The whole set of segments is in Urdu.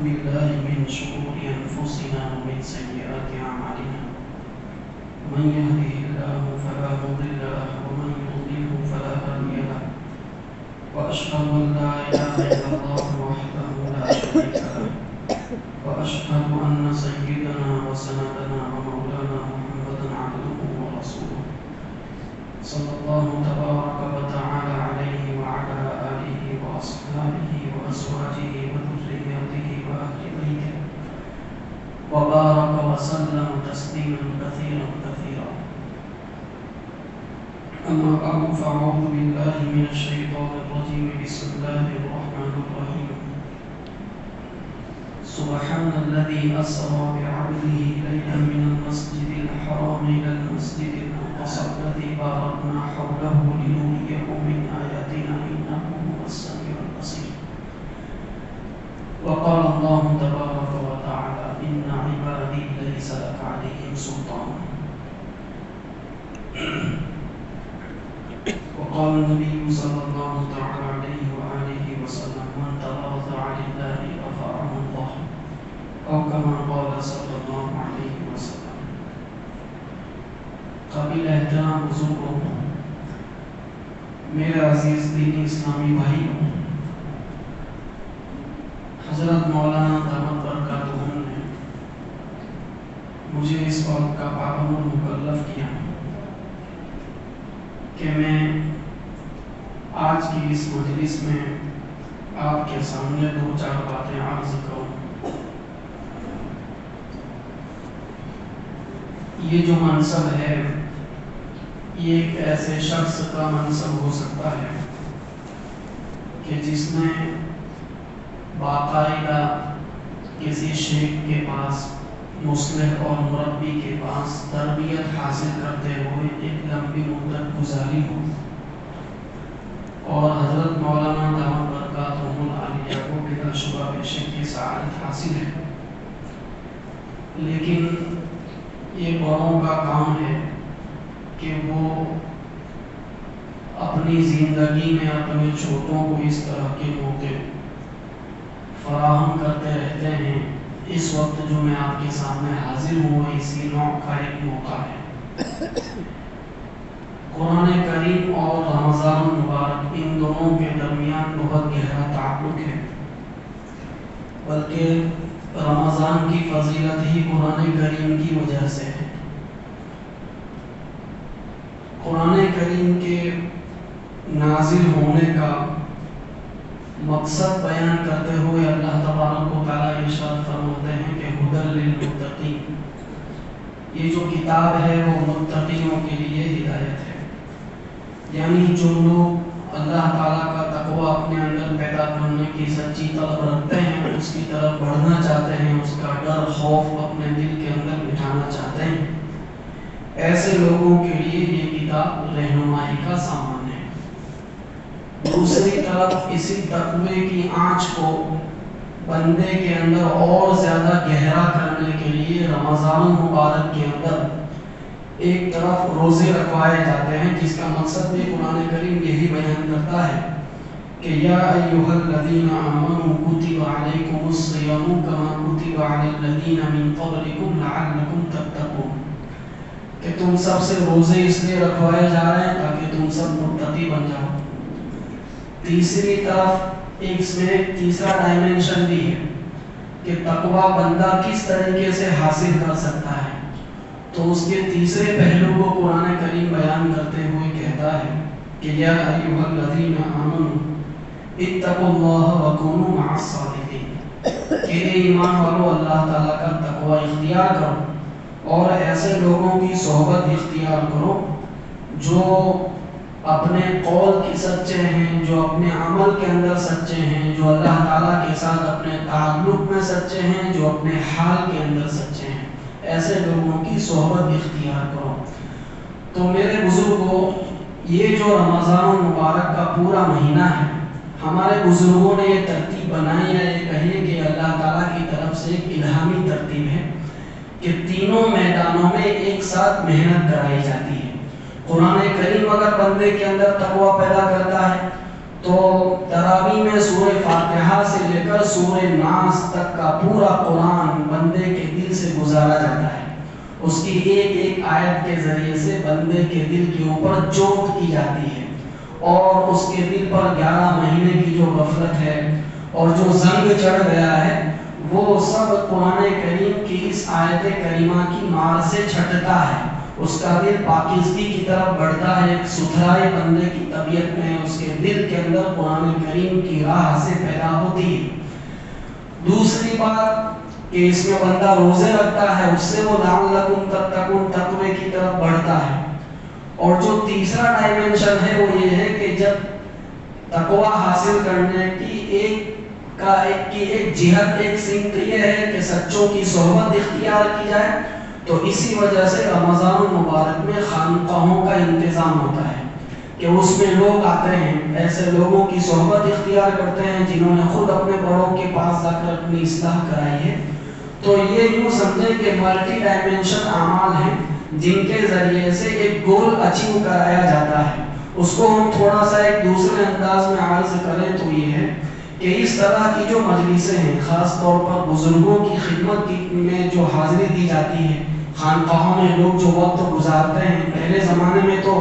بالله من شرور أنفسنا ومن سيئات أعمالنا من يهده الله فلا مضل له ومن يضلله فلا هادي له وأشهد أن لا إله إلا الله وحده لا شريك له وأشهد أن سيدنا وسندنا ومولانا محمدا عبده ورسوله صلى الله تبارك وتعالى عليه وعلى آله وأصحابه وأزواجه وذريته وأهل بيته وبارك وسلم تسليما كثيرا كثيرا. أما بعد فأعوذ بالله من الشيطان الرجيم. بسم الله الرحمن الرحيم. سبحان الذي أسرى بعبده ليلا من المسجد الحرام إلى المسجد الأقصى الذي باركنا حوله لنريه من آياتنا إنه هو السميع البصير. وقال الله تبارك وتعالى إن عبادي ليس لك عليهم سلطان. وقال النبي صلى الله تعالى عليه وآله وسلم من تواضع لله رفعه الله أو كما قال صلى الله عليه وسلم. قابل احترام بزرگوں، میرے عزیز دینی اسلامی بھائیوں، حضرت مولانا دامت برکاتہم نے مجھے اس بات کا پابند مکلف کیا کہ میں آج کی اس مجلس میں آپ کے سامنے دو چار باتیں عرض کروں. یہ جو منصب ہے یہ ایک ایسے شخص کا منصب ہو سکتا ہے کہ جس نے باقاعدہ کسی شیخ کے پاس، مصلح اور مربی کے پاس تربیت حاصل کرتے ہوئے ایک لمبی مدت گزاری ہو اور حضرت مولانا دامت برکاتہم العالیہ کو بلا شبہ بے شک کی سعادت حاصل ہے. لیکن یہ بڑوں کا کام ہے کہ وہ اپنی زندگی میں اپنے چھوٹوں کو اس طرح کے موقع فراہم کرتے رہتے ہیں. اس وقت جو میں آپ کے سامنے حاضر ہوں وہ اسی نوع کا ایک موقع ہے. قرآن کریم اور رمضان المبارک ان دونوں کے درمیان بہت گہرا تعلق ہے، بلکہ رمضان کی فضیلت ہی قرآن کریم کی وجہ سے ہے. قرآن کریم کے نازل ہونے کا مقصد بیان کرتے ہوئے اللہ تبارک و تعالیٰ ارشاد فرماتے ہیں کہ ھدی للمتقین. یہ جو کتاب ہے وہ متقینوں کے لیے ہدایت ہے، یعنی جو لوگ اللہ تعالیٰ کا تقوی اپنے اندر پیدا کرنے کی سچی طلب رکھتے ہیں، اس کی طرف بڑھنا چاہتے ہیں، اس کا ڈر خوف اپنے دل کے اندر بٹھانا چاہتے ہیں، ایسے لوگوں کے لیے یہ کتاب رہنمائی کا سامان ہے. دوسری طرف اسی تقوی کی آنچ کو بندے کے اندر اور زیادہ گہرا کرنے کے لیے رمضان المبارک کے اندر ایک طرف روزے رکھوائے جاتے ہیں، جس کا مقصد بھی قرآن کریم یہی بیان کرتا ہے کہ یا ایھا الذین آمنوا کتب علیکم الصیام کما کتب علی الذین من قبلکم لعلکم تتقون، کہ تم سب سے روزے اس لیے رکھوائے جا رہے ہیں تاکہ تم سب متقی بن جاؤ. تیسری طرف اس میں ایک تیسرا ڈائمنشن بھی ہے کہ تقوی بندہ کس طریقے سے حاصل کر سکتا ہے، تو اس کے تیسرے پہلو کو قرآن کریم بیان کرتے ہوئے کہتا ہے کہ یا ایھا الذین آمنوا اتقوا اللہ وکونوا مع الصادقین، کہ اے ایمان والو اللہ تعالیٰ کا تقوی اختیار کرو اور ایسے لوگوں کی صحبت اختیار کرو جو اپنے قول کی سچے ہیں، جو اپنے عمل کے اندر سچے ہیں، جو اللہ تعالیٰ کے ساتھ اپنے تعلق میں سچے ہیں، جو اپنے حال کے اندر سچے ہیں، ایسے لوگوں کی صحبت اختیار کرو. تو میرے بزرگوں، یہ جو رمضان المبارک کا پورا مہینہ ہے، ہمارے بزرگوں نے یہ ترتیب بنائی ہے، یہ کہیے کہ اللہ تعالیٰ کی طرف سے ایک الہامی ترتیب ہے کہ تینوں میدانوں میں ایک ساتھ محنت کرائی جاتی ہے. قرآن کریم اگر بندے کے اندر تقوی پیدا کرتا ہے تو تراویح میں سورہ فاتحہ سے لے کر سورہ ناس تک کا پورا قرآن بندے کے دل سے گزارا جاتا ہے. اس کی ایک ایک آیت کے ذریعے سے بندے کے دل کے اوپر چوٹ کی جاتی ہے اور اس کے دل پر 11 مہینے کی جو غفلت ہے اور جو زنگ چڑھ گیا ہے وہ سب قرآن کریم کی اس آیت کریمہ کی مار سے چھٹتا ہے. اس کا دل پاکیزگی کی طرف بڑھتا ہے. ایک ستھرائی بندے کی طبیعت میں اس کے دل کے اندر قرآن کریم کی راہ سے پیدا ہوتی ہے. دوسری بات کہ اس میں بندہ روزے رکھتا ہے, اس سے وہ لعلکم تتقون تقوی کی طرف بڑھتا ہے. اور جو تیسرا ڈائمنشن ہے وہ یہ ہے کہ جب تقوی حاصل کرنے کی ایک جہت ایک سمت یہ ہے کہ سچوں کی صحبت اختیار کی جائے, تو اسی وجہ سے رمضان المبارک میں خانقاہوں کا انتظام ہوتا ہے کہ اس میں لوگ آتے ہیں, ایسے لوگوں کی صحبت اختیار کرتے ہیں جنہوں نے خود اپنے بڑوں کے پاس جا کر اپنی اصلاح کرائی ہے. تو یہ یوں سمجھیں کہ ملٹی ڈائمنشن اعمال ہیں جن کے ذریعے سے ایک گول اچیو کرایا جاتا ہے. اس کو ہم تھوڑا سا ایک دوسرے انداز میں عرض کریں تو یہ ہے کہ اس طرح کی جو مجلسیں ہیں, خاص طور پر بزرگوں کی خدمت میں جو حاضری دی جاتی ہے, خانقاہوں میں لوگ جو وقت گزارتے ہیں, پہلے زمانے میں تو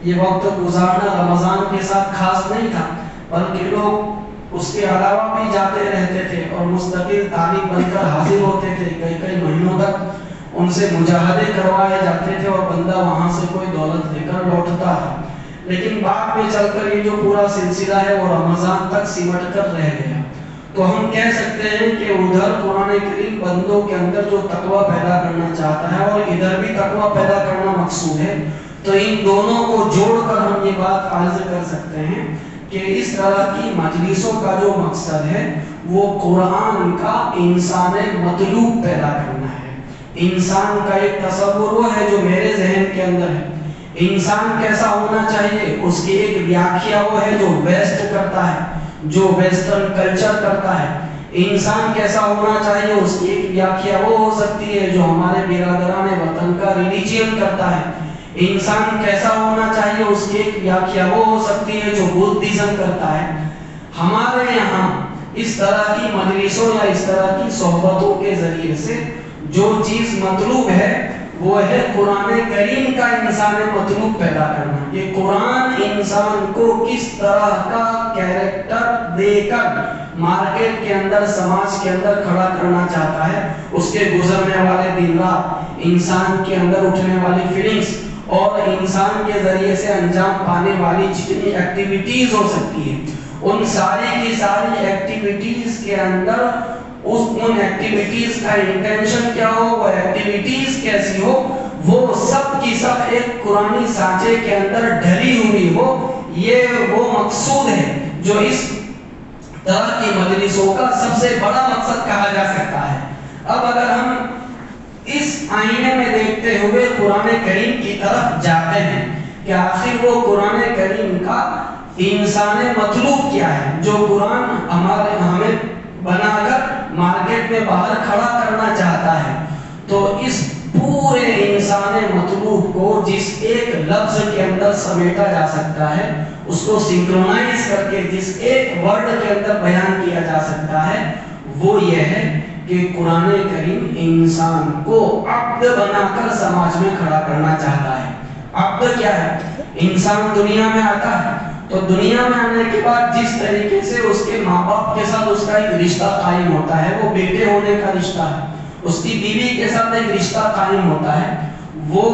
یہ وقت گزارنا رمضان کے ساتھ خاص نہیں تھا بلکہ لوگ اس کے علاوہ بھی جاتے رہتے تھے اور مستقل طالب بن کر حاضر ہوتے تھے. کئی مہینوں تک ان سے مجاہدے کروائے جاتے تھے اور بندہ وہاں سے کوئی دولت لے کر لوٹتا ہے. لیکن بعد میں چل کر یہ جو پورا سلسلہ ہے وہ رمضان تک سمٹ کر رہ گیا. تو ہم کہہ سکتے ہیں کہ ادھر قرآن کریم بندوں کے اندر جو تقوی پیدا کرنا چاہتا ہے اور ادھر بھی تقوی پیدا کرنا مقصود ہے. تو ان دونوں کو جوڑ کر ہم یہ بات عرض کر سکتے ہیں کہ اس طرح کی مجلسوں کا جو مقصد ہے وہ قرآن کا انسان مطلوب پیدا کرنا ہے. انسان کا ایک تصور وہ ہے جو میرے ذہن کے اندر ہے. انسان کیسا ہونا چاہیے اس کی ایک ویاخیا وہ ہے جو ویسٹ کرتا ہے, جو ویسٹرن کلچر کرتا ہے. انسان کیسا ہونا چاہیے اس کی ایک ویاخیا وہ ہو سکتی ہے جو ہمارے برادران وطن کا ریلیجین کرتا ہے. انسان کیسا ہونا چاہیے اس کی ایک ویاخیا وہ ہو سکتی ہے جو بدھزم کرتا ہے. ہمارے یہاں اس طرح کی مجلسوں یا اس طرح کی صحبتوں کے ذریعے سے جو چیز مطلوب ہے وہ ہے قرآن کریم کا انسان مطلوب پیدا کرنا. یہ قرآن انسان کو کس طرح کا کیریکٹر دے کر مارکیٹ کے اندر, سماج کے اندر کھڑا کرنا چاہتا ہے. اس کے گزرنے والے دن رات, انسان کے اندر اٹھنے والی فیلنگز اور انسان کے ذریعے سے انجام پانے والی جتنی ایکٹیویٹیز ہو سکتی ہیں, ان ساری کی ساری ایکٹیویٹیز کے اندر ان ایکٹیویٹیز کا انٹینشن کیا ہو, وہ ایکٹیویٹیز کیسی ہو, وہ سب کی سب ایک قرآنی سانچے کے اندر ڈھلی ہوئی ہو. یہ وہ مقصود ہے جو اس طرح کی مجلسوں کا سب سے بڑا مقصد کہا جا سکتا ہے. اب اگر ہم اس آئینے میں دیکھتے ہوئے قرآن کریم کی طرف جاتے ہیں کہ آخر وہ قرآن کریم کا انسان مطلوب کیا ہے جو قرآن ہمیں بنا کر مارکیٹ میں باہر کھڑا کرنا چاہتا ہے, تو اس پورے انسان مطلوب کو جس ایک لفظ کے اندر سمیٹا جا سکتا ہے, اس کو سنکرونائز کر کے جس ایک ورڈ کے اندر بیان کیا جا سکتا ہے, وہ یہ ہے کہ قرآن کریم انسان کو عبد بنا کر سماج میں کھڑا کرنا چاہتا ہے. عبد کیا ہے؟ انسان دنیا میں آتا ہے تو دنیا میں آنے کے بعد جس طریقے سے اس کے ماں باپ کے ساتھ اس کا ایک رشتہ قائم ہوتا ہے, وہ بیٹے ہونے کا رشتہ ہے, اس کی بیوی کے ساتھ ایک رشتہ قائم ہوتا ہے, وہ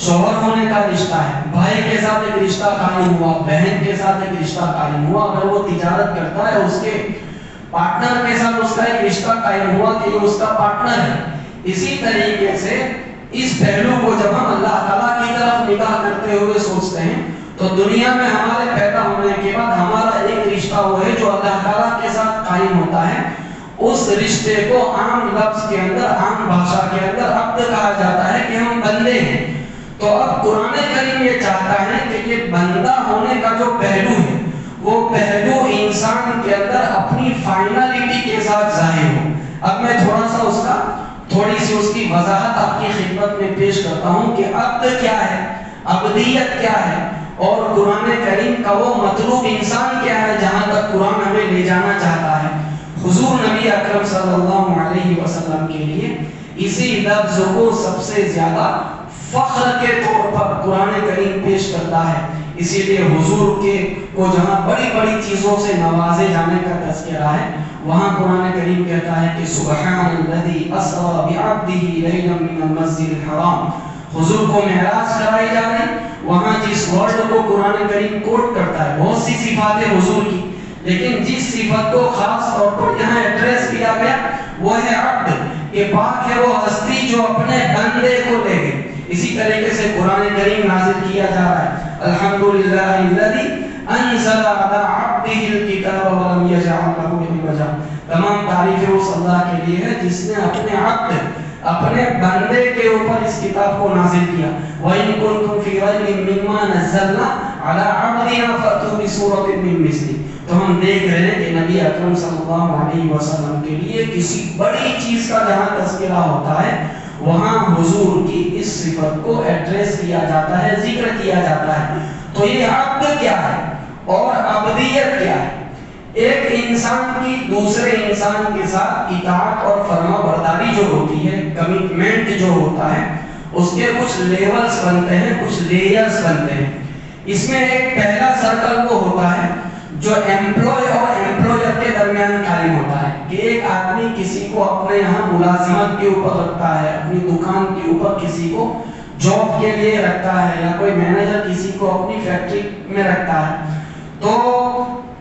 شوہر ہونے کا رشتہ ہے, بھائی کے ساتھ ایک رشتہ قائم ہوا, بہن کے ساتھ ایک رشتہ قائم ہوا, اگر وہ تجارت کرتا ہے اس کے پارٹنر کے ساتھ اس کا ایک رشتہ قائم ہوا کہ یہ اس کا پارٹنر ہے. اسی طریقے سے اس پہلو کو جب ہم اللہ تعالیٰ کی طرف نگاہ کرتے ہوئے سوچتے ہیں تو دنیا میں ہمارے پیدا ہونے کے بعد ہمارا ایک رشتہ وہ ہے جو اللہ تعالیٰ کے ساتھ قائم ہوتا ہے. اس رشتے کو عام لفظ کے اندر, عام بھاشا کے اندر عبد کہا جاتا ہے کہ ہم بندے ہیں. تو اب قرآن کریم یہ چاہتا ہے کہ یہ بندہ ہونے کا جو پہلو ہے وہ پہلو انسان کے اندر اپنی فائنلٹی کے ساتھ ظاہر ہو. اب میں تھوڑی سی اس کی وضاحت آپ کی خدمت میں پیش کرتا ہوں کہ عبد کیا ہے, عبدیت کیا ہے اور قرآن کریم کا وہ مطلوب انسان کیا ہے جہاں تک قرآن ہمیں لے جانا چاہتا ہے۔ حضور نبی اکرم صلی اللہ علیہ وسلم کے لیے اسی لفظ کو سب سے زیادہ فخر کے طور پر قرآن کریم پیش کرتا ہے۔ اسی لیے حضور کے کو جہاں بڑی بڑی چیزوں سے نوازے جانے کا تذکرہ ہے، وہاں قرآن کریم کہتا ہے کہ سبحان الذی اسری بعبدہ لیلا من المسجد الحرام۔ حضور کو معراج کرائی جا رہی، وہاں جس ورڈ کو قرآن کریم کوٹ کرتا ہے، بہت سی صفات ہے حضور کی، لیکن جس صفت کو خاص طور پر یہاں ایڈریس کیا گیا وہ ہے عبد، کہ پاک ہے وہ ہستی جو اپنے بندے کو لے گئے۔ اسی طریقے سے قرآن کریم نازل کیا جا رہا ہے، الحمدللہ الذی انزل علی عبدہ الکتاب ولم یجعل لہ عوجا۔ تمام تعریف اس اللہ کے لیے ہے جس نے اپنے عبد، اپنے بندے کے اوپر اس کتاب کو نازل کیا۔ وَإِن كُنتُمْ فِي رَيْبٍ مِّمَّا نَزَّلْنَا عَلَىٰ عَبْدِنَا فَأْتُوا بِسُورَةٍ مِّن مِّثْلِهِ۔ تو ہم دیکھ رہے ہیں کہ نبی اکرم صلی اللہ علیہ وسلم کے لیے کسی بڑی چیز کا جہاں تذکرہ ہوتا ہے، وہاں حضور کی اس صفت کو ایڈریس کیا جاتا ہے، ذکر کیا جاتا ہے۔ تو یہ عبد کیا ہے اور عبدیت کیا ہے؟ ایک انسان کی دوسرے انسان کے ساتھ اطاعت اور فرما برداری جو ہوتی ہے، کمٹمنٹ جو ہوتا ہے، اس کے کچھ لیولز بنتے ہیں، کچھ لیئرز بنتے ہیں۔ اس میں ایک پہلا سرکل وہ ہوتا ہے جو ایمپلوئی اور ایمپلویر کے درمیان قائم ہوتا ہے، کہ ایک آدمی کسی کو اپنے یہاں ملازمت کے اوپر رکھتا ہے، اپنی دکان کے اوپر کسی کو جاب کے لیے رکھتا ہے، یا کوئی مینیجر کسی کو اپنی فیکٹری میں رکھتا ہے، تو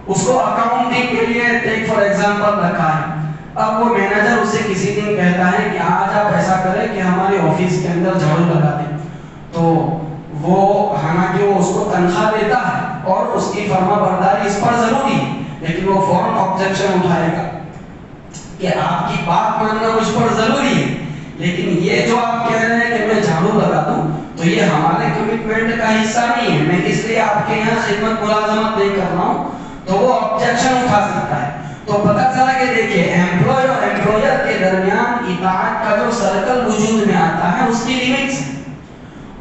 اس کو اکاؤنٹنگ کے لیے ٹیک فار ایگزامپل رکھا ہے۔ اب وہ مینیجر اسے کسی دن کہتا ہے کہ آج آپ ایسا کریں کہ ہمارے آفس کے اندر جھاڑو لگا دیں، تو وہ حالانکہ وہ اس کو تنخواہ دیتا ہے اور اس کی فرما برداری اس پر ضروری ہے، لیکن وہ فوراً آبجیکشن اٹھائے گا کہ آپ کی بات ماننا مجھ پر ضروری ہے، لیکن یہ جو آپ کہہ رہے ہیں کہ میں جھاڑو لگا دوں تو یہ ہمارے کمٹمنٹ کا حصہ نہیں ہے، میں اس لیے آپ کے یہاں خدمت ملازمت نہیں کر رہا ہوں، تو وہ آبجیکشن اٹھا سکتا ہے۔ تو پتہ چلا کہ دیکھیے ایمپلائی اور ایمپلویر کے درمیان اطاعت کا جو سرکل وجود میں آتا ہے، اس کی لیمٹس ہے،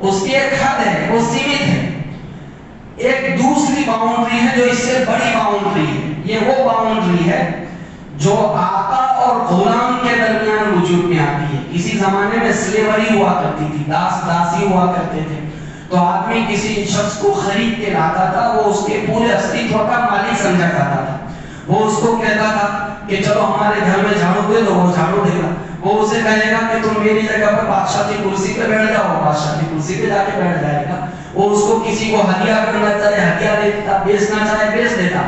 اس کی ایک حد ہے، وہ سیمت ہے۔ ایک دوسری باؤنڈری ہے جو اس سے بڑی باؤنڈری ہے، یہ وہ باؤنڈری ہے جو آقا اور غلام کے درمیان وجود میں آتی ہے۔ کسی زمانے میں سلیوری ہوا کرتی تھی، داس داسی ہوا کرتے تھے، تو آدمی کسی شخص کو خرید کے لاتا تھا، وہ اس کے پورے استعمال کا مالک سمجھا جاتا تھا۔ وہ اس کو کہتا تھا کہ چلو ہمارے گھر میں جھاڑو دے دو، وہ جھاڑو دے گا۔ وہ اسے کہے گا کہ تم میری جگہ پر بادشاہ کی کرسی پہ بیٹھ جاؤ، بادشاہ کی کرسی پہ جا کے بیٹھ جائے گا۔ وہ اس کو کسی کو ہدیہ کرنا چاہے ہدیہ دیتا، بیچنا چاہے بیچ دیتا۔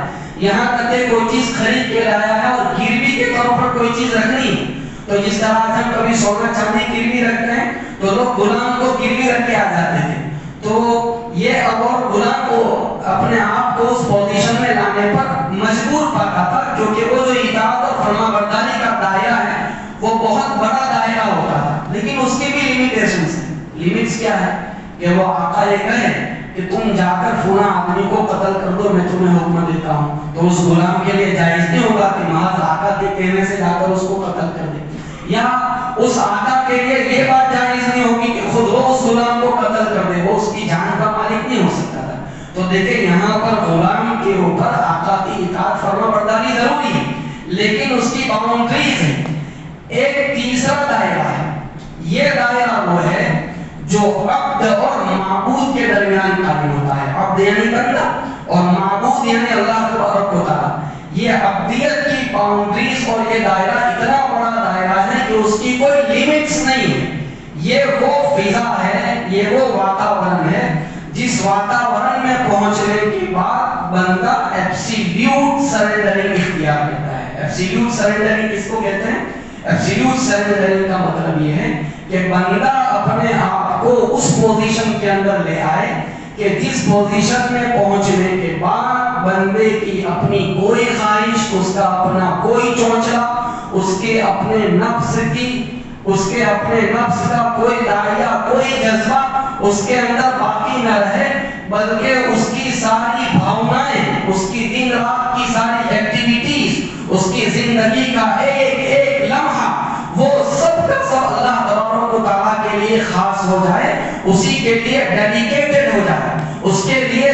یہاں تک کہ کوئی چیز خرید کے لایا ہے اور گروی کے طور پر کوئی چیز رکھنی ہے، تو جس طرح ہم کبھی سونا چاندی گروی رکھتے ہیں تو لوگ غلام کو گروی رکھ کے آ جاتے تھے، تو یہ اب اور غلام کو اپنے آپ کو اس پوزیشن میں لانے پر مجبور پاتا تھا، کیونکہ وہ جو اطاعت اور فرما برداری کا دائرہ ہے وہ بہت بڑا دائرہ ہوتا تھا، لیکن اس کی بھی لیمیٹیشنز ہیں۔ لیمٹس کیا ہے کہ وہ آقا یہ کہے کہ تم جا کر فلاں آدمی کو قتل کر دو، میں تمہیں حکم دیتا ہوں، تو اس غلام کے لیے جائز نہیں ہوگا کہ محض آقا کے کہنے سے جا کر اس کو قتل کر دے، یا اس آقا کے لیے یہ بات جائز نہیں ہوگی کہ خود وہ اس غلام کو قتل کر دے، وہ اس کی جان کا مالک نہیں ہو سکتا تھا۔ تو دیکھیں یہاں پر غلام کے اوپر آقا کی اطاعت فرما برداری ضروری ہے، لیکن اس کی باؤنڈریز ہیں۔ ایک تیسرا دائرہ ہے، یہ دائرہ وہ ہے جو عبد اور معبود کے درمیان قائم ہوتا ہے۔ عبد یعنی بندہ اور معبود یعنی اللہ تبارک و تعالی۔ یہ عبدیت کی باؤنڈریز اور یہ دائرہ اتنا بڑا دائرہ ہے کہ اس کی کوئی لیمٹس نہیں ہے۔ یہ وہ فضا ہے، یہ وہ واتاورن ہے جس واتاورن میں پہنچنے کے بعد بندہ ایبسلیوٹ سرنڈرنگ اختیار کرتا ہے۔ ایبسلیوٹ سرنڈرنگ کس کو کہتے ہیں؟ ایبسلیوٹ سرنڈرنگ کا مطلب یہ ہے کہ بندہ اپنے آپ کو اس پوزیشن کے اندر لے آئے کہ جس پوزیشن میں پہنچنے کے بعد بندے کی اپنی کوئی خواہش، اس کا اپنا کوئی چونچلا، اس کے اپنے نفس کا کوئی داعیہ، کوئی جذبہ اس کے اندر باقی نہ رہے، بلکہ اس کی ساری بھاونائیں، اس کی دن رات کی ساری ایکٹیویٹیز، اس کی زندگی کا ایک ایک لمحہ وہ سب کا سب اللہ تبارک و تعالیٰ کے لیے خاص ہو جائے، اسی کے لیے ڈیڈیکیٹڈ ہو جائے، اس کے لیے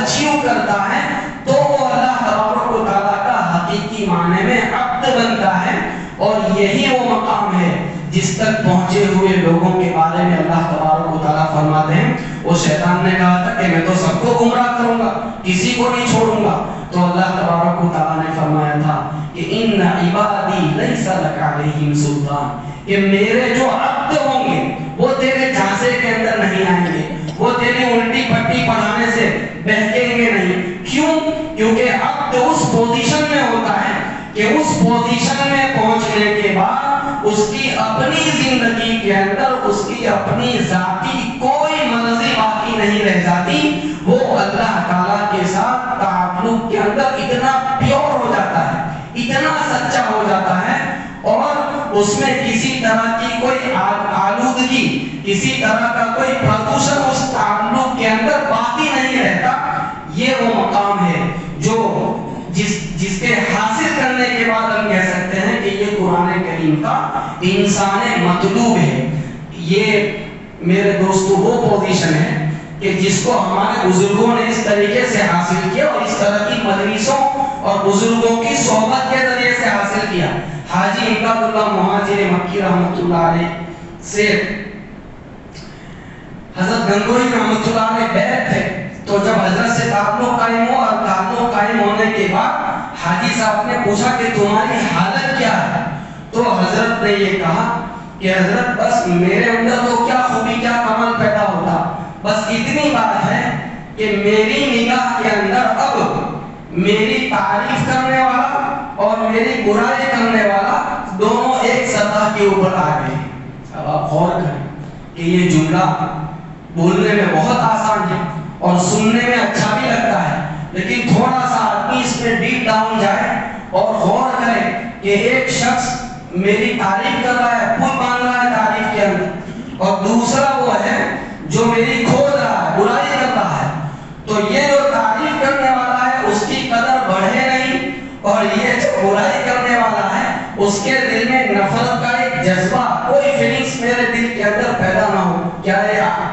اچیو کرتا ہے تو وہ اللہ تبارک و تعالیٰ کا حقیقی معنی میں عبد بنتا ہے. اور یہی وہ مقام ہے جس تک پہنچے ہوئے لوگوں کے بارے میں اللہ تبارک و تعالیٰ فرماتے ہیں وہ شیطان نے کہا تھا کہ میں تو سب کو گمراہ کروں گا, کسی کو نہیں چھوڑوں گا. تو اللہ تبارک و تعالیٰ نے فرمایا تھا کہ ان عبادی لیس لک علیہم سلطان, کہ میرے جو عبد ہوں گے وہ تیرے جھانسے کے اندر نہیں آئیں گے, وہ تیری الٹی پٹی پڑھانے سے بہکیں گے نہیں. کیوں؟ کیونکہ عبد اس پوزیشن میں ہوتا ہے کہ اس پوزیشن میں پہنچنے کے بعد اس کی اپنی زندگی کے اندر اس کی اپنی ذاتی کوئی مرضی باقی نہیں رہ جاتی. وہ اللہ تعالیٰ کے ساتھ تعلق کے اندر اتنا پیور ہو جاتا ہے, اتنا سچا ہو جاتا ہے, اور اس میں کسی طرح کی کوئی آلودگی, کسی طرح کا کوئی پردوشن اس تعلق کے اندر باقی نہیں رہتا. یہ وہ مقام ہے جو جس کے حاصل کرنے کے بعد ہم کہہ سکتے ہیں کہ یہ قرآن کریم کا انسان مطلوب ہے. یہ میرے دوستو وہ پوزیشن ہے کہ جس کو ہمارے بزرگوں نے اس طریقے سے حاصل کیا اور اس طرح کی مدرسوں اور بزرگوں کی صحبت کے ذریعے سے حاصل کیا. حاجی امداد اللہ مہاجر مکی رحمۃ اللہ علیہ سے حضرت گنگوئی رحمۃ اللہ علیہ بیعت تھے. تو جب حضرت سے تعلق قائم ہو اور تعلق قائم ہونے کے بعد حاجی صاحب نے پوچھا کہ تمہاری حالت کیا ہے, تو حضرت نے یہ کہا کہ حضرت بس میرے اندر تو کیا خوبی کیا کمال پیدا ہوتا, بس اتنی بات ہے کہ میری نگاہ کے اندر اب میری تعریف کرنے والا اور میری برائی کرنے والا دونوں ایک سطح کے اوپر آ گئے. اب آپ غور کریں کہ یہ جملہ بولنے میں بہت آسان ہے اور سننے میں اچھا بھی لگتا ہے, لیکن تھوڑا سا آدمی اس میں ڈیپ ڈاؤن جائے اور غور کرے کہ ایک شخص میری تعریف کر رہا ہے, پل باندھ رہا ہے تعریف کے اندر, اور دوسرا وہ ہے جو میری کھود رہا ہے, برائی کر رہا ہے. تو یہ جو تعریف کرنے والا ہے اس کی قدر بڑھے نہیں, اور یہ جو برائی کرنے والا ہے اس کے دل میں نفرت کا ایک جذبہ, کوئی فیلنگز میرے دل کے اندر پیدا نہ ہو. کیا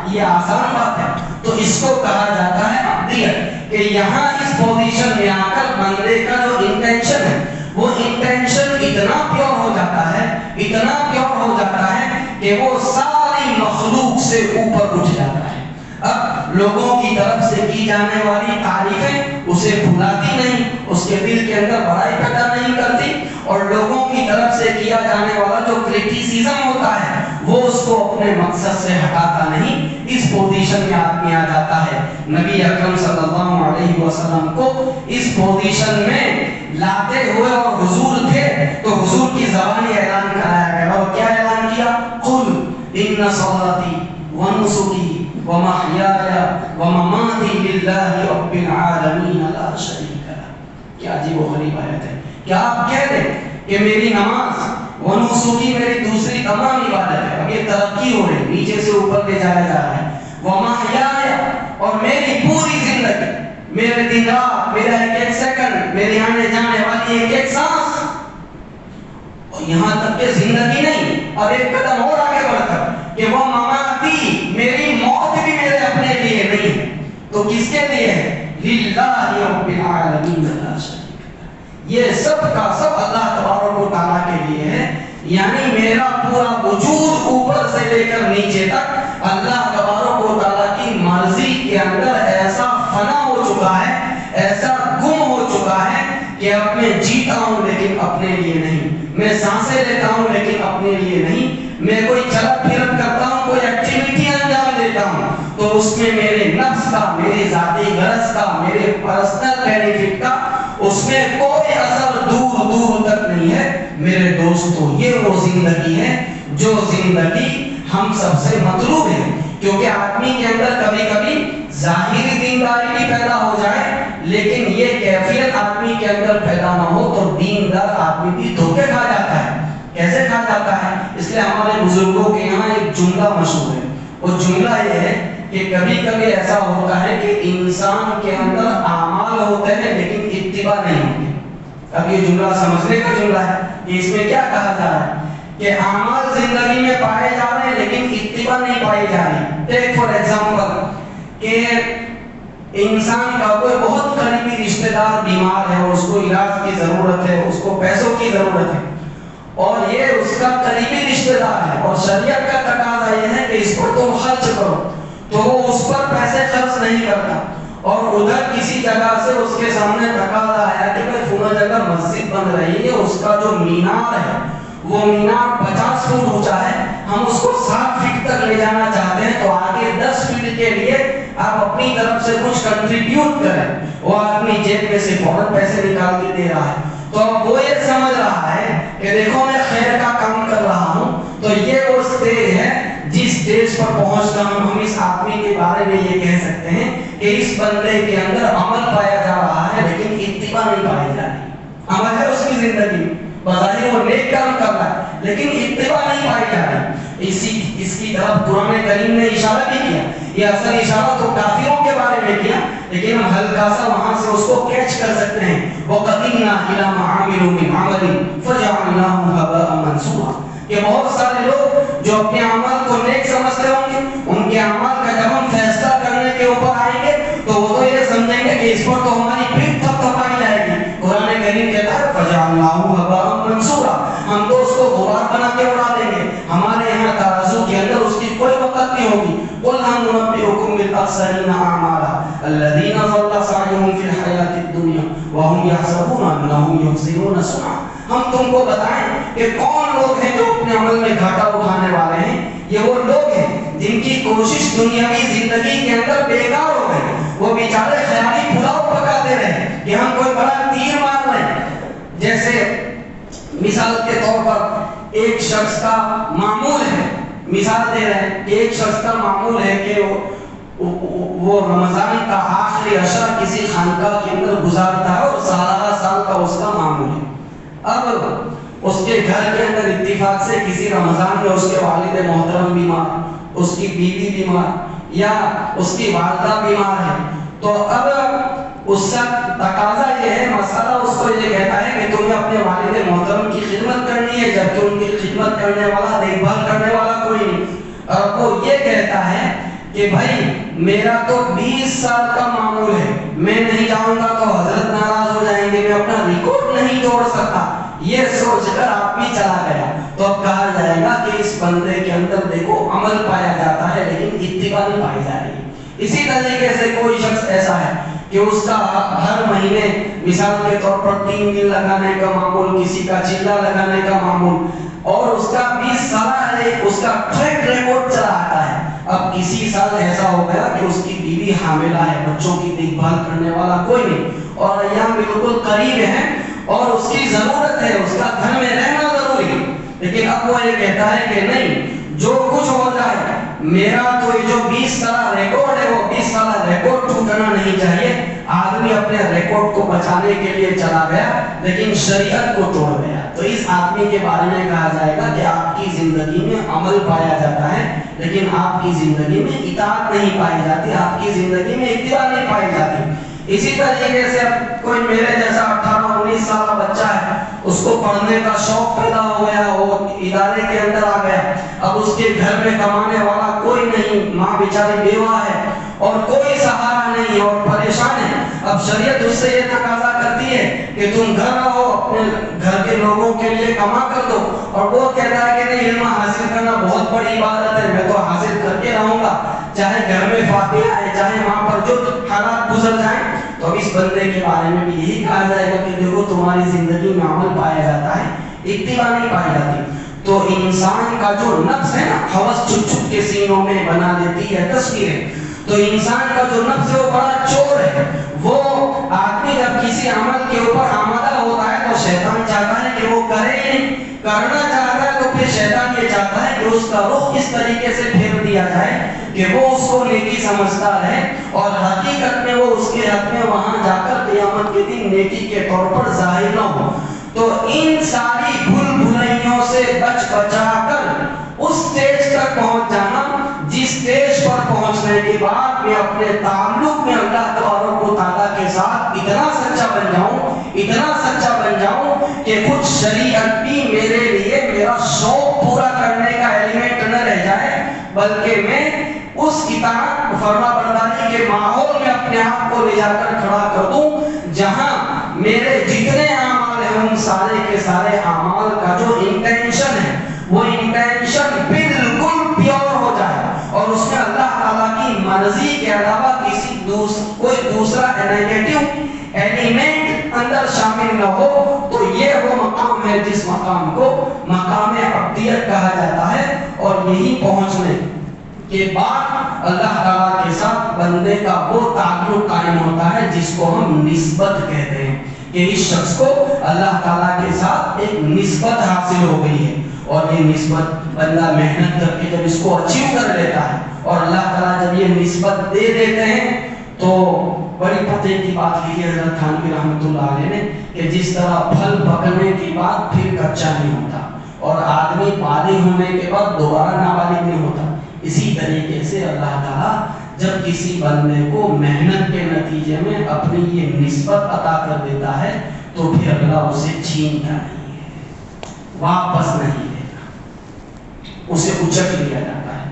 یہ آسان بات ہے؟ تو اس کو کہا جاتا ہے عبدیت, کہ یہاں اس پوزیشن میں آ کر بندے کا جو انٹینشن ہے وہ انٹینشن اتنا پیور ہو جاتا ہے, اتنا پیور ہو جاتا ہے کہ وہ ساری مخلوق سے اوپر اٹھ جاتا ہے. اب لوگوں کی طرف سے کی جانے والی تعریفیں اسے بھلاتی نہیں, اس کے دل کے اندر بڑائی پیدا نہیں کرتی, اور لوگوں کی طرف سے کیا جانے والا جو کرٹیسزم ہوتا ہے وہ اس کو اپنے مقصد سے ہٹاتا نہیں. اس پوزیشن میں آدمی آ جاتا ہے. نبی اکرم صلی اللہ علیہ وسلم کو اس پوزیشن میں لاتے ہوئے اور حضور تھے تو حضور کی زبانی اعلان کرایا گیا, اور کیا اعلان کیا؟ قل ان صلاتی ونسکی ومحیایا ومماتی للہ رب العالمین لا شریک لہ. کیا عجیب و غریب آیت ہے. کیا آپ کہہ دیں کہ میری نماز ونسکی میری دوسری تمام عبادت ہے, اب یہ ترقی ہو رہی, نیچے سے اوپر لے جایا جا رہا ہے, ومحیایا اور میری پوری زندگی, میرے دن رات, میرا ایک ایک سیکنڈ, میرے آنے جانے والی ایک ایک سانس, اور یہاں تک کہ زندگی نہیں, اور ایک قدم اور آگے بڑھ کر کہ وہ مماتی, میری موت بھی میرے اپنے لیے نہیں ہے, تو کس کے لیے ہے؟ للہ رب العالمین لا شریک لہ. یہ سب کا سب اللہ تبارک و تعالیٰ کے لیے ہے. یعنی میرا پورا وجود اوپر سے لے کر نیچے تک اللہ تبارک و تعالیٰ کی مرضی کے اندر ایسا فنا ہو چکا ہے, ایسا گم ہو چکا ہے کہ اب میں جیتا ہوں لیکن اپنے لیے نہیں, میں سانسیں لیتا ہوں لیکن اپنے لیے نہیں, میں کوئی چلت پھرت کرتا ہوں, کوئی ایکٹیویٹی انجام دیتا ہوں تو اس میں میرے نفس کا, میری ذاتی غرض کا, میرے پرسنل بینیفٹ کا اس میں کوئی اثر دور دور تک نہیں ہے. میرے دوستو یہ وہ زندگی ہے جو زندگی ہم سب سے مطلوب ہے, کیونکہ آدمی کے اندر کبھی کبھی ظاہری دینداری بھی پیدا ہو جائے لیکن یہ کیفیت آدمی کے اندر پیدا نہ ہو تو دیندار آدمی بھی دھوکے کھا جاتا ہے. کیسے کھا جاتا ہے؟ اس لیے ہمارے بزرگوں کے یہاں ایک جملہ مشہور ہے, وہ جملہ یہ ہے کہ کبھی کبھی ایسا ہوتا ہے کہ انسان کے اندر اعمال ہوتے ہیں لیکن اتباع نہیں ہوتی. اب یہ جملہ سمجھنے کا جملہ ہے کہ اس میں کیا کہا جا رہا ہے کہ اعمال زندگی میں پائے جا رہے ہیں لیکن اتباع نہیں پائی جا رہی. ٹیک فار ایگزامپل کہ انسان کا کوئی بہت قریبی رشتہ دار بیمار ہے اور اس کو علاج کی ضرورت ہے، اس کو پیسوں کی ضرورت ہے، اور یہ اس کا قریبی رشتہ دار ہے، اور شریعت کا تقاضا یہ ہے کہ اس پر تم خرچ کرو، تو وہ اس پر پیسے خرچ نہیں کرتا. اور ادھر کسی جگہ سے اس کے سامنے تقاضا آیا کہ بھائی فلاں جگہ مسجد بن رہی ہے، اس کا جو مینار ہے وہ مینار 50 فٹ اونچا ہے، ہم اس کو 7 فٹ تک لے جانا چاہتے ہیں، تو آگے 10 فٹ کے لیے آپ اپنی طرف سے کچھ کنٹریبیوٹ کریں. وہ آدمی جیب میں سے فوراً پیسے نکال کے دے رہا ہے. تو اب وہ یہ سمجھ رہا ہے کہ دیکھو میں خیر کا کام کر رہا ہوں. تو یہ وہ اسٹیج ہے جس اسٹیج پر پہنچ کر ہم اس آدمی کے بارے میں یہ کہہ سکتے ہیں کہ اس بندے کے اندر عمل پایا جا رہا ہے لیکن اتباع نہیں پائی جا رہی. عمل ہے اس کی زندگی میں، بظاہر وہ نیک کام کر رہا ہے لیکن اتباع نہیں پائی جا رہی. اس کی طرف قرآن کریم نے اشارہ بھی کیا. یہ اصل اشارہ تو کافروں کے بارے میں کیا، لیکن ہم ہلکا سا وہاں سے اس کو کیچ کر سکتے ہیں. وَقَدِمْنَا إِلَىٰ مَا عَمِلُوا مِنْ عَمَلٍ فَجَعَلْنَاهُ هَبَاءً مَنْثُورًا. کہ بہت سارے لوگ جو اپنے عمل کو نیک سمجھتے ہوں گے، ان کے عمل کا جب ہم فیصلہ کرنے کے اوپر آئیں گے تو وہ تو یہ سمجھیں گے کہ اس پر تو ہماری پیٹھ تھپتھپائی جائے گی. قرآن کریم کہتا ہے فَجَعَلْنَاهُ هَبَاءً مَنْثُورًا، ہم تو اس کو غبار بنا کے اڑا دیں گے. ہمارے یہاں ترازو کے اندر اس کی کوئی وقت نہیں ہوگی. قُلْ هَلْ نُنَبِّئُكُم بِالْأَخْسَرِينَ أَعْمَالًا الَّذِينَ ضَلَّ سَعْيُهُمْ فِي الْحَيَاةِ الدُّنْيَا وَهُمْ يَحْسَبُونَ أَنَّهُمْ يُحْسِنُونَ صُنْعًا. ہم تم کو بتائیں کہ کون لوگ ہیں جو اپنے عمل میں گھاٹا اٹھانے والے ہیں. یہ وہ لوگ ہیں جن کی کوشش دنیاوی زندگی کے اندر بیکار ہو گئی. وہ بیچارے خیالی پلاؤ پکاتے رہے کہ ہم کوئی بڑا تیر مار رہے ہیں. جیسے مثال کے طور پر ایک شخص کا معمول ہے، مثال دے رہے ہیں کہ ایک شخص کا معمول ہے کہ وہ رمضان کا آخری عشرہ کسی خانقاہ کے اندر گزارتا ہے اور سالہ سال کا اس کا معمول ہے. اب اس کے گھر کے اندر اتفاق سے کسی رمضان میں اس کے والد محترم بیمار، اس کی بیوی بیمار یا اس کی والدہ بیمار ہے. تو اب اس کا تقاضا یہ ہے، مسئلہ اس کو یہ کہتا ہے کہ تمہیں اپنے والد محترم کی خدمت کرنی ہے، جبکہ ان کی خدمت کرنے والا، دیکھ بھال کرنے والا کوئی نہیں. اور وہ یہ کہتا ہے کہ بھائی میرا تو 20 سال کا معمول ہے، میں نہیں جاؤں گا تو حضرت ناراض ہو جائیں گے، میں اپنا ریکارڈ نہیں توڑ سکتا. یہ سوچ کر آدمی چلا گیا. تو اب کہا جائے گا کہ اس بندے کے اندر دیکھو عمل پایا جاتا ہے لیکن اتباع نہیں پائی جا رہی. اسی طریقے سے کوئی شخص ایسا ہے کہ اس کا ہر مہینے مثال کے طور پر 3 دن لگانے کا معمول، کسی کا چلا لگانے کا معمول، اور اس کا 20 سال ہے، اس کا ٹریک ریکارڈ چلا آتا ہے. اب کسی سال ایسا ہو گیا کہ اس کی بیوی حاملہ ہے، بچوں کی دیکھ بھال کرنے والا کوئی نہیں، اور ایام بالکل قریب ہے اور اس کی ضرورت ہے، اس کا گھر میں رہنا ضروری ہے. لیکن اب وہ یہ کہتا ہے کہ نہیں، جو کچھ ہو جائے میرا تو یہ جو 20 سالہ ریکارڈ ہے وہ 20 سالہ ریکارڈ ٹوٹنا نہیں چاہیے. آدمی اپنے ریکارڈ کو بچانے کے لیے چلا گیا لیکن شریعت کو توڑ گیا. تو اس آدمی کے بارے میں کہا جائے گا کہ آپ کی زندگی میں عمل پایا جاتا ہے لیکن آپ کی زندگی میں اطاعت نہیں پائی جاتی، آپ کی زندگی میں اتباع نہیں پائی جاتی. اسی طریقے سے اب کوئی میرے جیسا 18-19 سالہ بچہ ہے، اس کو پڑھنے کا شوق پیدا ہو گیا، وہ ادارے کے اندر آ گیا. اب اس کے گھر میں کمانے والا کوئی نہیں، ماں بیچاری بیوہ ہے اور کوئی سہارا نہیں اور پریشان ہے. اب شریعت اس سے یہ تقاضا کرتی ہے کہ تم گھر رہو، اپنے گھر کے لوگوں کے لیے کما کر دو. اور وہ کہتا ہے کہ نہیں، علم حاصل کرنا بہت بڑی عبادت ہے، میں تو حاصل کر کے رہوں گا چاہے گھر میں فاتحہ ہے، چاہے وہاں پر جو حالات گزر جائیں. تو اب اس بندے کے بارے میں بھی یہی کہا جائے گا کہ دیکھو تمہاری زندگی میں عمل پایا جاتا ہے، اتباع نہیں پائی جاتی. تو انسان کا جو نفس ہے نا، ہوس چھپ چھپ کے سینوں میں بنا دیتی ہے تصویریں. تو انسان کا جو نفس ہے وہ بڑا چور ہے. وہ آدمی جب کسی عمل کے اوپر آمادہ ہوتا ہے تو شیطان چاہتا ہے کہ وہ کرے ہی نہیں، کرنا چاہتا ہے تو پھر شیطان یہ چاہتا ہے کہ اس کا رخ اس طریقے سے پھیر دیا جائے کہ وہ اس کو نیکی سمجھتا رہے اور حقیقت میں وہ اس کے حق میں وہاں جا کر قیامت کے دن نیکی کے طور پر ظاہر نہ ہو. تو ان ساری بھول بھلائیوں سے بچ بچا کر اس سٹیج تک پہنچ جانا جس سٹیج پر پہنچنے کے بعد میں اپنے تعلق میں اللہ تبارک و تعالیٰ کے ساتھ اتنا سچا بن جاؤں، اتنا سچا بن جاؤں کہ خود شریعت بھی میرے لیے میرا شوق پورا کرنے کا ایلیمنٹ نہ رہ جائے، بلکہ میں اس اطاعت فرما برداری کے ماحول میں اپنے آپ کو لے جا کر کھڑا کر دوں جہاں میرے جتنے اعمال ہیں ان سارے کے سارے اعمال کا جو انٹینشن ہے وہ انٹینشن بالکل پیور ہو جائے اور اس میں اللہ تعالیٰ کی مرضی کے علاوہ کوئی دوسرا نیگیٹو ایلیمنٹ اندر شامل نہ ہو، تو یہ وہ مقام ہے جس مقام کو مقام عبدیت کہا جاتا ہے۔ اور یہی پہنچنے کے بعد اللہ تعالیٰ کے ساتھ بندے کا وہ تعلق قائم ہوتا ہے جس کو ہم نسبت کہتے ہیں، کہ اس شخص کو اللہ تعالیٰ کے ساتھ ایک نسبت حاصل ہو گئی ہے۔ اور یہ نسبت بندہ محنت کر کے جب اس کو اچیو کر لیتا ہے اور اللہ تعالیٰ جب یہ نسبت دے دیتے ہیں تو بڑی پتے کی بات لکھی ہے حضرت تھانوی رحمۃ اللہ علیہ نے کہ جس طرح پھل پکنے کے بعد پھر کچا نہیں ہوتا اور آدمی بالغ ہونے کے بعد دوبارہ نابالغ نہیں ہوتا، اسی طریقے سے اللہ تعالیٰ جب کسی بندے کو محنت کے نتیجے میں اپنی یہ نسبت عطا کر دیتا ہے تو پھر اللہ اسے چھینتا نہیں ہے، واپس نہیں دیتا، اسے اچک لیا جاتا ہے۔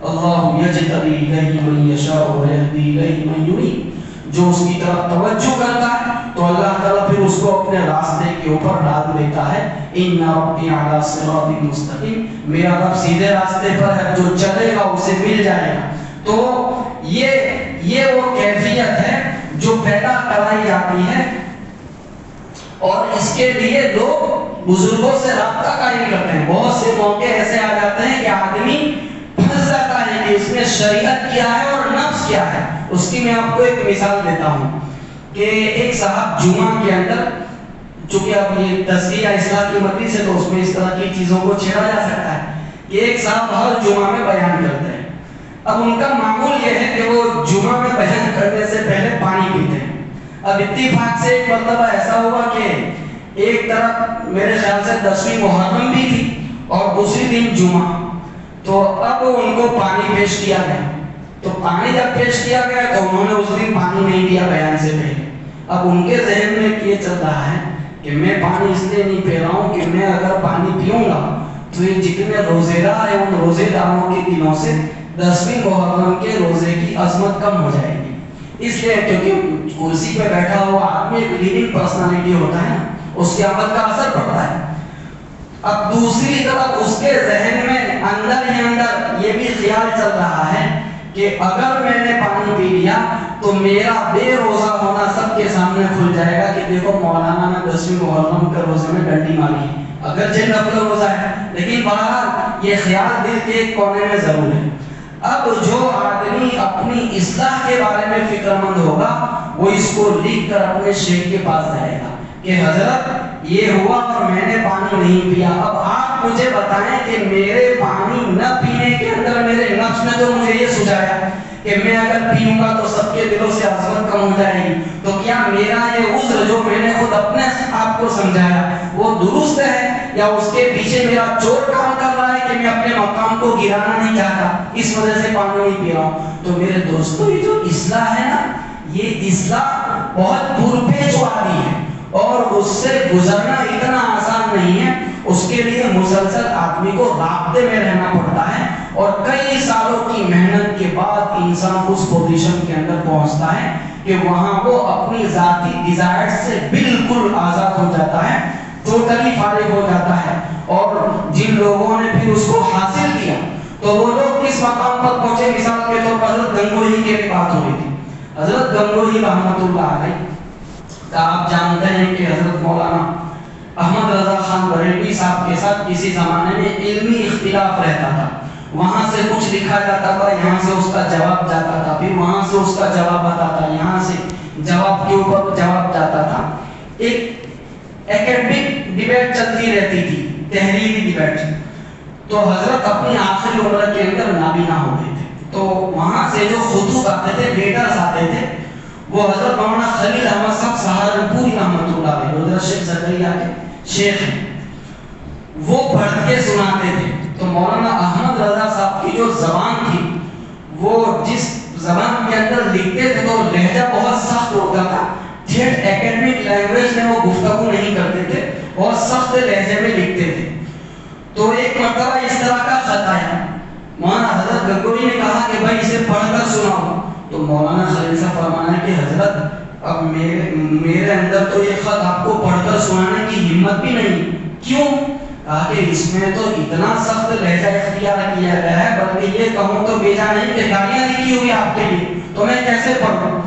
اللہ یجتبی الیہ من یشاء ویہدی الیہ من یرید، جو اس کی طرف توجہ کرتا ہے تو اللہ تعالیٰ پھر اس کو اپنے راستے کے اوپر ڈال دیتا ہے۔ ان ربی علی صراط مستقیم، میرا رب سیدھے راستے پر ہے، جو چلے گا اسے مل جائے گا۔ تو یہ وہ کیفیت ہے جو پیدا کرائی جاتی ہے اور اس کے لیے لوگ بزرگوں سے رابطہ قائم کرتے ہیں۔ بہت سے موقع ایسے آ جاتے ہیں کہ آدمی پھنس جاتا ہے کہ اس میں شریعت کیا ہے اور نفس کیا ہے۔ اس کی میں آپ کو ایک مثال دیتا ہوں کہ ایک صاحب جمعہ کے اندر، چونکہ اب یہ تزکیہ اصلاح کی مدنی سے تو اس میں اس طرح کی چیزوں کو چھیڑا جا سکتا ہے کہ ایک صاحب ہر جمعہ میں بیان کرتے ہیں۔ اب ان کا معمول یہ ہے کہ وہ جمعہ میں بیان کرنے سے پہلے پانی پیتے ہیں۔ اب اتفاق سے ایک مرتبہ ایسا ہوا کہ ایک طرف میرے خیال سے 10ویں محرم بھی تھی اور دوسری دن جمعہ، تو اب ان کو پانی پیش کیا گیا۔ تو پانی جب پیش کیا گیا تو انہوں نے اس دن پانی نہیں پیا بیان سے پہلے۔ اب ان کے ذہن میں یہ چل رہا ہے کہ میں پانی اس لیے نہیں پی رہا ہوں کہ میں اگر پانی پیوں گا تو یہ جتنے روزے دار ہیں ان روزے داروں کے دنوں سے 10ویں محرم کے روزے کی عظمت کم ہو جائے گی، اس لیے کیونکہ کرسی پہ بیٹھا ہوا آدمی ایک لیڈنگ پرسنالٹی ہوتا ہے نا، اس کی عمل کا اثر پڑتا ہے۔ اب دوسری طرف اس کے ذہن میں اندر ہی اندر یہ بھی خیال چل رہا ہے کہ اگر میں نے پانی پی لیا تو میرا بے روزہ ہونا سب کے سامنے کھل جائے گا کہ دیکھو مولانا نے 10ویں محرم کے روزے میں ڈنڈی ماری ہے، اگرچہ نفل روزہ ہے لیکن بہرحال یہ خیال دل کے ایک کونے میں ضرور ہے۔ اب جو آدمی اپنی اصلاح کے بارے میں فکر مند ہوگا وہ اس کو لکھ کر اپنے شیخ کے پاس جائے گا کہ حضرت یہ ہوا اور میں نے پانی نہیں پیا، اب آپ مجھے بتائیں کہ میرے پانی نہ پینے کے اندر میرے نفس نے تو مجھے یہ سجایا کہ میں اگر پیوں گا تو سب کے دلوں سے عظمت کم ہو جائے گی، تو کیا میرا یہ عذر جو میں نے خود اپنے آپ کو سمجھایا وہ درست ہے یا اس کے پیچھے میرا چور کام کر رہا ہے کہ میں اپنے مقام کو گرانا نہیں چاہتا اس وجہ سے پانی نہیں پی رہا ہوں؟ تو میرے دوستوں یہ جو اصلاح ہے نا، یہ اصلاح بہت پرپیچ والی ہے اور اس سے گزرنا اتنا آسان نہیں ہے، اس کے لیے مسلسل آدمی کو رابطے میں رہنا پڑتا ہے اور کئی سالوں کی محنت کے بعد انسان اس پوزیشن کے اندر پہنچتا ہے کہ وہاں وہ اپنی ذاتی ڈیزائر سے بالکل آزاد ہو جاتا ہے، ٹوٹلی فارغ ہو جاتا ہے۔ اور جن لوگوں نے پھر اس کو حاصل کیا تو وہ لوگ کس مقام پر پہنچے، مثال کے طور پر حضرت گنگوہی کی بات ہو رہی تھی۔ حضرت گنگوہی رحمۃ اللہ علیہ، آپ جانتے ہیں کہ حضرت مولانا احمد رضا خان بریلوی صاحب کے ساتھ کسی زمانے میں علمی اختلاف رہتا تھا، وہاں سے کچھ لکھا جاتا تھا، یہاں سے اس کا جواب جاتا تھا، پھر وہاں سے اس کا جواب آتا تھا، یہاں سے جواب کے اوپر جواب جاتا تھا، ایک ایکیڈمک ڈیبیٹ چلتی رہتی تھی، تحریری ڈیبیٹ۔ تو حضرت اپنی آخری عمر کے اندر نابینا ہو گئے تھے، تو وہاں سے جو خطوط آتے تھے، لیٹرز آتے تھے، وہ حضرت مولانا خلیل احمد صاحب سہارنپوری رحمۃ اللہ علیہ، حضرت شیخ زکریا کے شیخ ہیں، وہ پڑھ کے سناتے تھے۔ تو مولانا احمد رضا صاحب کی جو زبان تھی، وہ جس زبان کے اندر لکھتے تھے تو لہجہ بہت سخت ہوتا تھا، ٹھیٹ ایکیڈمک لینگویج میں وہ گفتگو نہیں کرتے تھے، بہت سخت لہجے میں لکھتے تھے۔ تو ایک مرتبہ اس طرح کا خط آیا، مولانا حضرت گنگوہی نے کہا کہ بھائی اسے پڑھ کر سناؤ، تو مولانا خلیل صاحب فرمایا کہ حضرت اب میرے اندر تو یہ خط آپ کو پڑھ کر سنانے کی ہمت بھی نہیں. کیوں؟ کہا کہ اس میں تو اتنا سخت لہجہ اختیار کیا گیا ہے، بلکہ یہ کہوں تو بیجا نہیں کہ گالیاں لکھی ہوئی آپ کے لیے، تو میں کیسے پڑھوں؟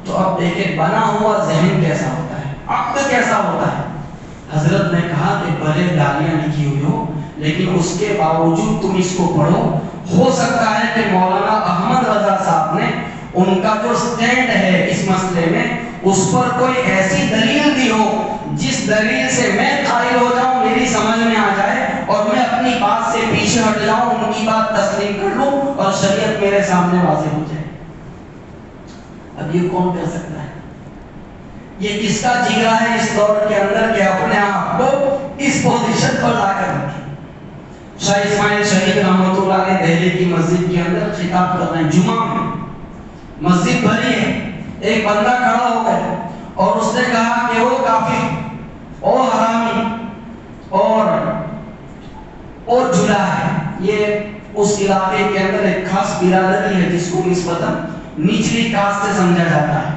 تو اب دیکھیں بنا ہوا ذہن کیسا ہوتا ہے، عقل کیسا ہوتا ہے. حضرت نے کہا کہ بھلے گالیاں لکھی ہوئی ہو لیکن اس کے باوجود تم اس کو پڑھو. ہو سکتا ہے کہ مولانا احمد رضا صاحب نے ان کا جو سٹینڈ ہے اس مسئلے میں اس پر کوئی ایسی دلیل دی ہو جس دلیل سے میں قائل ہو جاؤں، میری سمجھ میں آ جائے اور میں اپنی بات سے پیچھے ہٹ جاؤں، ان کی بات تسلیم کر لوں اور شریعت میرے سامنے واضح ہو جائے. اب یہ کون کر سکتا ہے؟ یہ کس کا جگرا ہے اس دور کے اندر کہ اپنے آپ کو اس پوزیشن پر لا کر رکھے؟ شاہ اسماعیل شہید رحمۃ اللہ علیہ دہلی کی مسجد کے اندر خطاب کر رہے ہیں جمعہ میں. مسجد بھری ہے، ایک بندہ کھڑا ہو گیا اور اس نے کہا کہ وہ کافر اور حرامی اور جلا ہے. یہ اس علاقے کے اندر ایک خاص برادری ہے جس کو نسبتاً نچلی کاسٹ سے سمجھا جاتا ہے.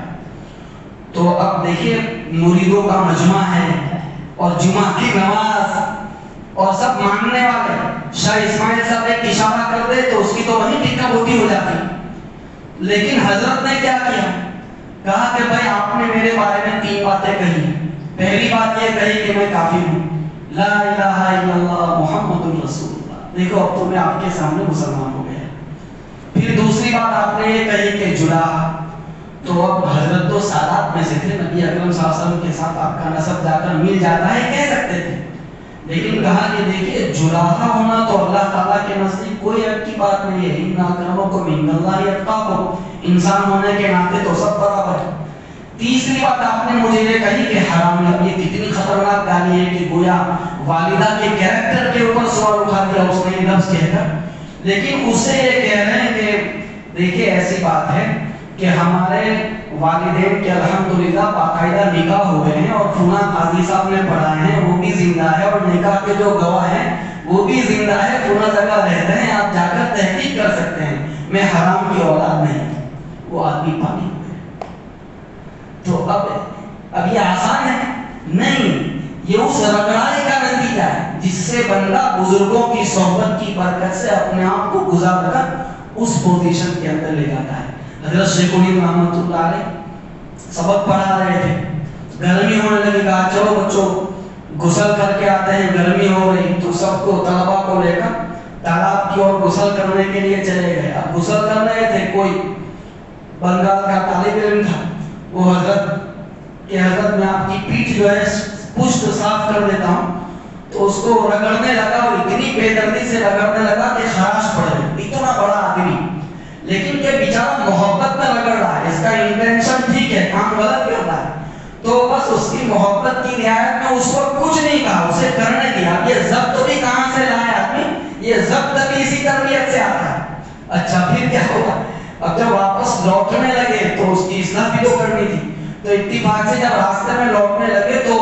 تو اب دیکھیے مریدوں کا مجمع ہے اور جمعہ کی نماز اور سب ماننے والے. شاہ اسماعیل صاحب ایک اشارہ کر دے تو اس کی تو وہیں ٹکا بوٹی ہو جاتی. لیکن حضرت نے کیا کیا؟ کہا کہ بھائی آپ نے میرے بارے میں 3 باتیں کہی. پہلی بات یہ کہی کہ میں کافر ہوں، لا الہ الا اللہ محمد الرسول اللہ. دیکھو اب تو میں آپ کے سامنے مسلمان ہو گیا. پھر دوسری بات آپ نے یہ کہی کہ جلا. تو اب حضرت تو سادات میں سے تھے، نبی اکرم صلی اللہ علیہ وسلم کے ساتھ آپ کا نسب جا کر مل جاتا ہے کہہ سکتے تھے. لیکن کہا کہ دیکھیے جراحا ہونا تو اللہ تعالیٰ کے نزدیک کوئی عیب کی بات نہیں ہے. ان اکرمکم عند اللہ اتقاکم، انسان ہونے کے ناطے تو سب برابر ہے. تیسری بات آپ نے مجھے یہ کہی کہ حرام. اب یہ کتنی خطرناک گالی ہے کہ گویا والدہ کے کیریکٹر کے اوپر سوال اٹھا دیا اس نے لفظ کہہ کر. لیکن اس سے یہ کہہ رہے ہیں کہ دیکھیے ایسی بات ہے کہ ہمارے والدین کے الحمدللہ باقاعدہ نکاح ہوئے ہیں اور فلاں قاضی صاحب نے پڑھائے ہیں، وہ بھی زندہ ہے، اور نکاح کے جو گواہ ہیں وہ بھی زندہ ہے، فلاں جگہ رہتے ہیں، آپ جا کر تحقیق کر سکتے ہیں. میں حرام کی اولاد نہیں. وہ آدمی پانی ہوئے. تو اب یہ آسان ہے؟ نہیں، یہ اس رگڑائی کا نتیجہ ہے جس سے بندہ بزرگوں کی صحبت کی برکت سے اپنے آپ کو گزار کر اس پوزیشن کے اندر لے جاتا ہے. حضرت شیخ الہند رحمۃ اللہ علیہ سبق پڑھا رہے تھے، گرمی ہونے لگی. کہا چلو بچوں غسل کر کے آتے ہیں، گرمی ہو رہی. تو سب کو طلبا کو لے کر تالاب کی اور غسل کرنے کے لیے چلے گئے. اب غسل کر رہے تھے، کوئی بنگال کا طالب علم تھا، وہ حضرت میں آپ کی پیٹھ جو ہے پشت صاف کر دیتا ہوں. تو اس کو رگڑنے لگا اور اتنی بے دردی سے رگڑنے لگا کہ خراش پڑ گئی. اتنا بڑا آدمی لیکن کہ بیچارہ محبت میں رگڑ رہا ہے، اس کا انٹینشن ٹھیک ہے، کام غلط کر رہا ہے. تو بس اس کی محبت کی رعایت میں اس کو کچھ نہیں کہا، اسے کرنے دیا. یہ ضبط بھی کہاں سے لائے آدمی؟ یہ ضبط بھی اسی تربیت سے آتا ہے. اچھا پھر کیا ہوا؟ اب جب واپس لوٹنے لگے تو اس کی اصلاح بھی تو کرنی تھی. تو اتفاق سے جب راستے میں لوٹنے لگے تو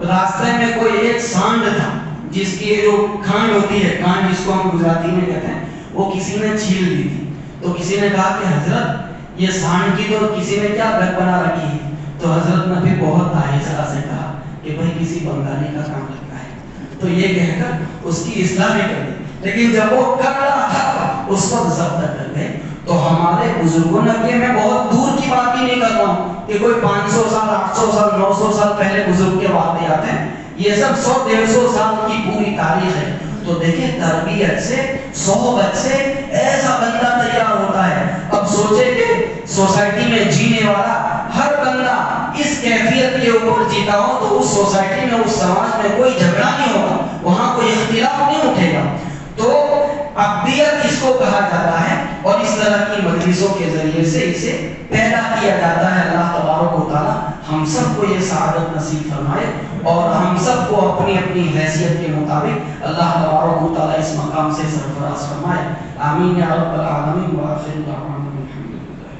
راستے میں کوئی ایک سانڈ تھا جس کی جو کھانڈ ہوتی ہے، کھانڈ جس کو ہم گجراتی میں کہتے ہیں، وہ کسی نے چھیل لی تھی. تو کسی نے کہا کہ حضرت یہ سانڈ کی تو کسی نے کیا گھر بنا رکھی ہے. تو حضرت نے پھر بہت آہستہ سے کہا کہ بھائی کسی بنگالی کا کام لگتا ہے. تو یہ کہہ کر اس کی اصلاح بھی کر دی. لیکن جب وہ کر رہا تھا اس وقت ضبط کر گئے. تو ہمارے بزرگوں نے، میں بہت دور کی بات ہی نہیں کر رہا ہوں کہ کوئی 500 سال 800 سال 900 سال پہلے بزرگ کے واقعات ہیں، یہ سب 100-150 سال کی پوری تاریخ ہے. تو دیکھیں تربیت سے، صحبت سے ایسا بندہ تیار ہوتا ہے. اب سوچے کہ سوسائٹی میں جینے والا ہر بندہ اس کیفیت کے اوپر جیتا ہو تو اس سوسائٹی میں، اس سماج میں کوئی جھگڑا نہیں ہوگا، وہاں کوئی اختلاف نہیں اٹھے گا. تو ابدیت اس کو کہا جاتا ہے اور اس طرح کی مجلسوں کے ذریعے سے اسے پیدا کیا جاتا ہے. اللہ تبارک و تعالی ہم سب کو یہ سعادت نصیب فرمائے اور ہم سب کو اپنی اپنی حیثیت کے مطابق اللہ تبارک و تعالی اس مقام سے سرفراز فرمائے. آمین یا رب العالمین. وآخر دعوانا الحمدللہ.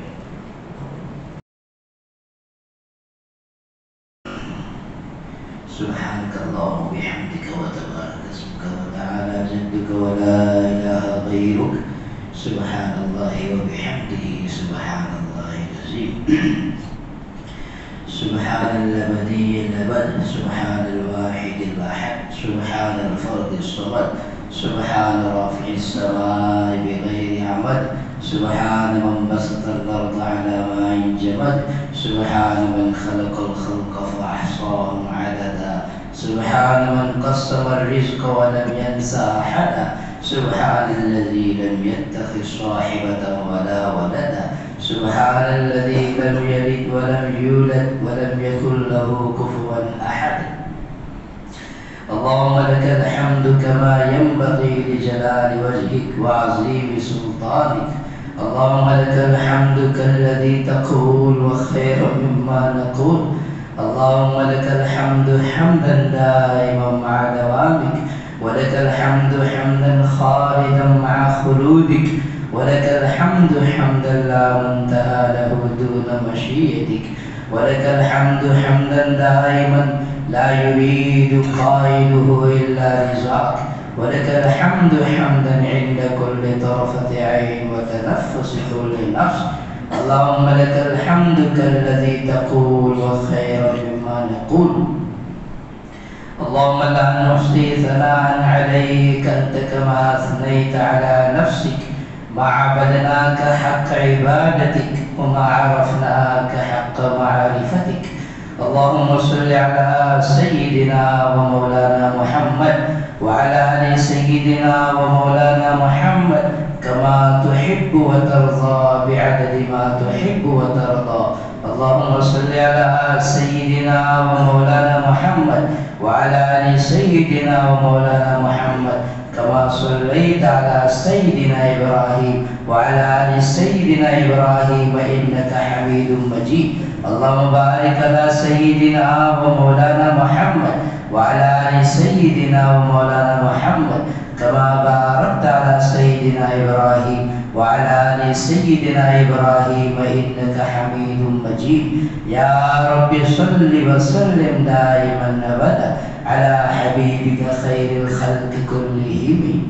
سبحانك اللهم وبحمدك وتبارك اسمك وتعالى جدك ولا إله غيرك. سبحان الله وبحمده سبحان الله العظيم. سبحان الأبدي الأبد، سبحان الواحد الأحد، سبحان الفرد الصمد، سبحان رافع السماء بغير عمد، سبحان من بسط الأرض على ماء جمد، سبحان من خلق الخلق فأحصاهم عددا، سبحان من قسم الرزق ولم ينسى أحدا، سبحان الذي لم يتخذ صاحبة ولا ولدا، سبحان الذي لم يلد ولم يولد ولم يكن له كفوا أحد. اللهم لك الحمد كما ينبغي لجلال وجهك وعظيم سلطانك. اللهم لك الحمد كالذي تقول وخير مما نقول. اللهم لك الحمد حمدا دائما مع دوامك، ولك الحمد حمدا خالدا مع خلودك، ولك الحمد حمدا لا منتهى له دون مشيئتك، ولك الحمد حمدا دائما لا يريد قائله إلا رضاك، ولك الحمد حمدا عند كل طرفة عين وتنفس كل نفس. اللهم لك الحمد كالذي تقول وخير مما نقول. اللهم لا نحصي ثناء عليك أنت كما أثنيت على نفسك، ما عبدناك حق عبادتك وما عرفناك حق معرفتك. اللهم صل على سيدنا ومولانا محمد وعلى آل سيدنا ومولانا محمد كما تحب وترضى بعدد ما تحب وترضى. اللهم صل على سيدنا ومولانا محمد وعلى آل سيدنا ومولانا محمد كما صليت على سيدنا إبراهيم وعلى آل سيدنا إبراهيم إنك حميد مجيد. اللهم بارك على سيدنا ومولانا محمد وعلى آل سيدنا ومولانا محمد كما باركت على سيدنا إبراهيم وعلى آل سيدنا إبراهيم إنك حميد مجيد. يا رب صل وسلم دائما أبدا على حبيبك خير الخلق كلهم.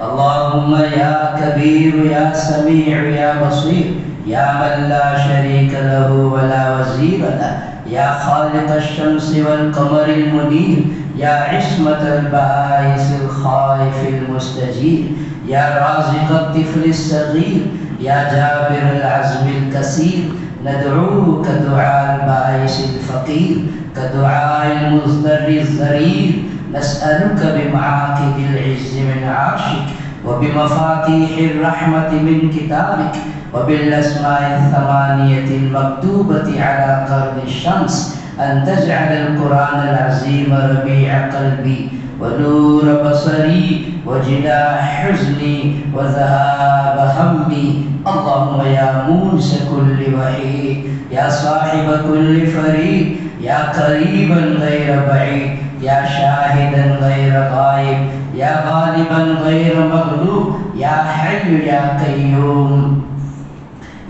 اللهم يا كبير يا سميع يا بصير يا من لا شريك له ولا وزير له، يا خالق الشمس والقمر المنير، يا عصمة البائس الخائف المستجير، يا رازق الطفل الصغير، يا جابر العزم الكثير، ندعوك دعاء البائس الفقير كدعاء المضطر الضرير. نسألك بمعاقد العز من عرشك وبمفاتيح الرحمة من كتابك وبالأسماء الثمانية المكتوبة على قرن الشمس أن تجعل القرآن العظيم ربيع قلبي ونور بصري وجلاء حزني وذهاب همي. اللهم يا مونس كل وحيد، يا صاحب كل فريد، يا قريبا غير بعيد، يا شاهدا غير غائب، يا غالبا غير مغلوب، يا حي يا قيوم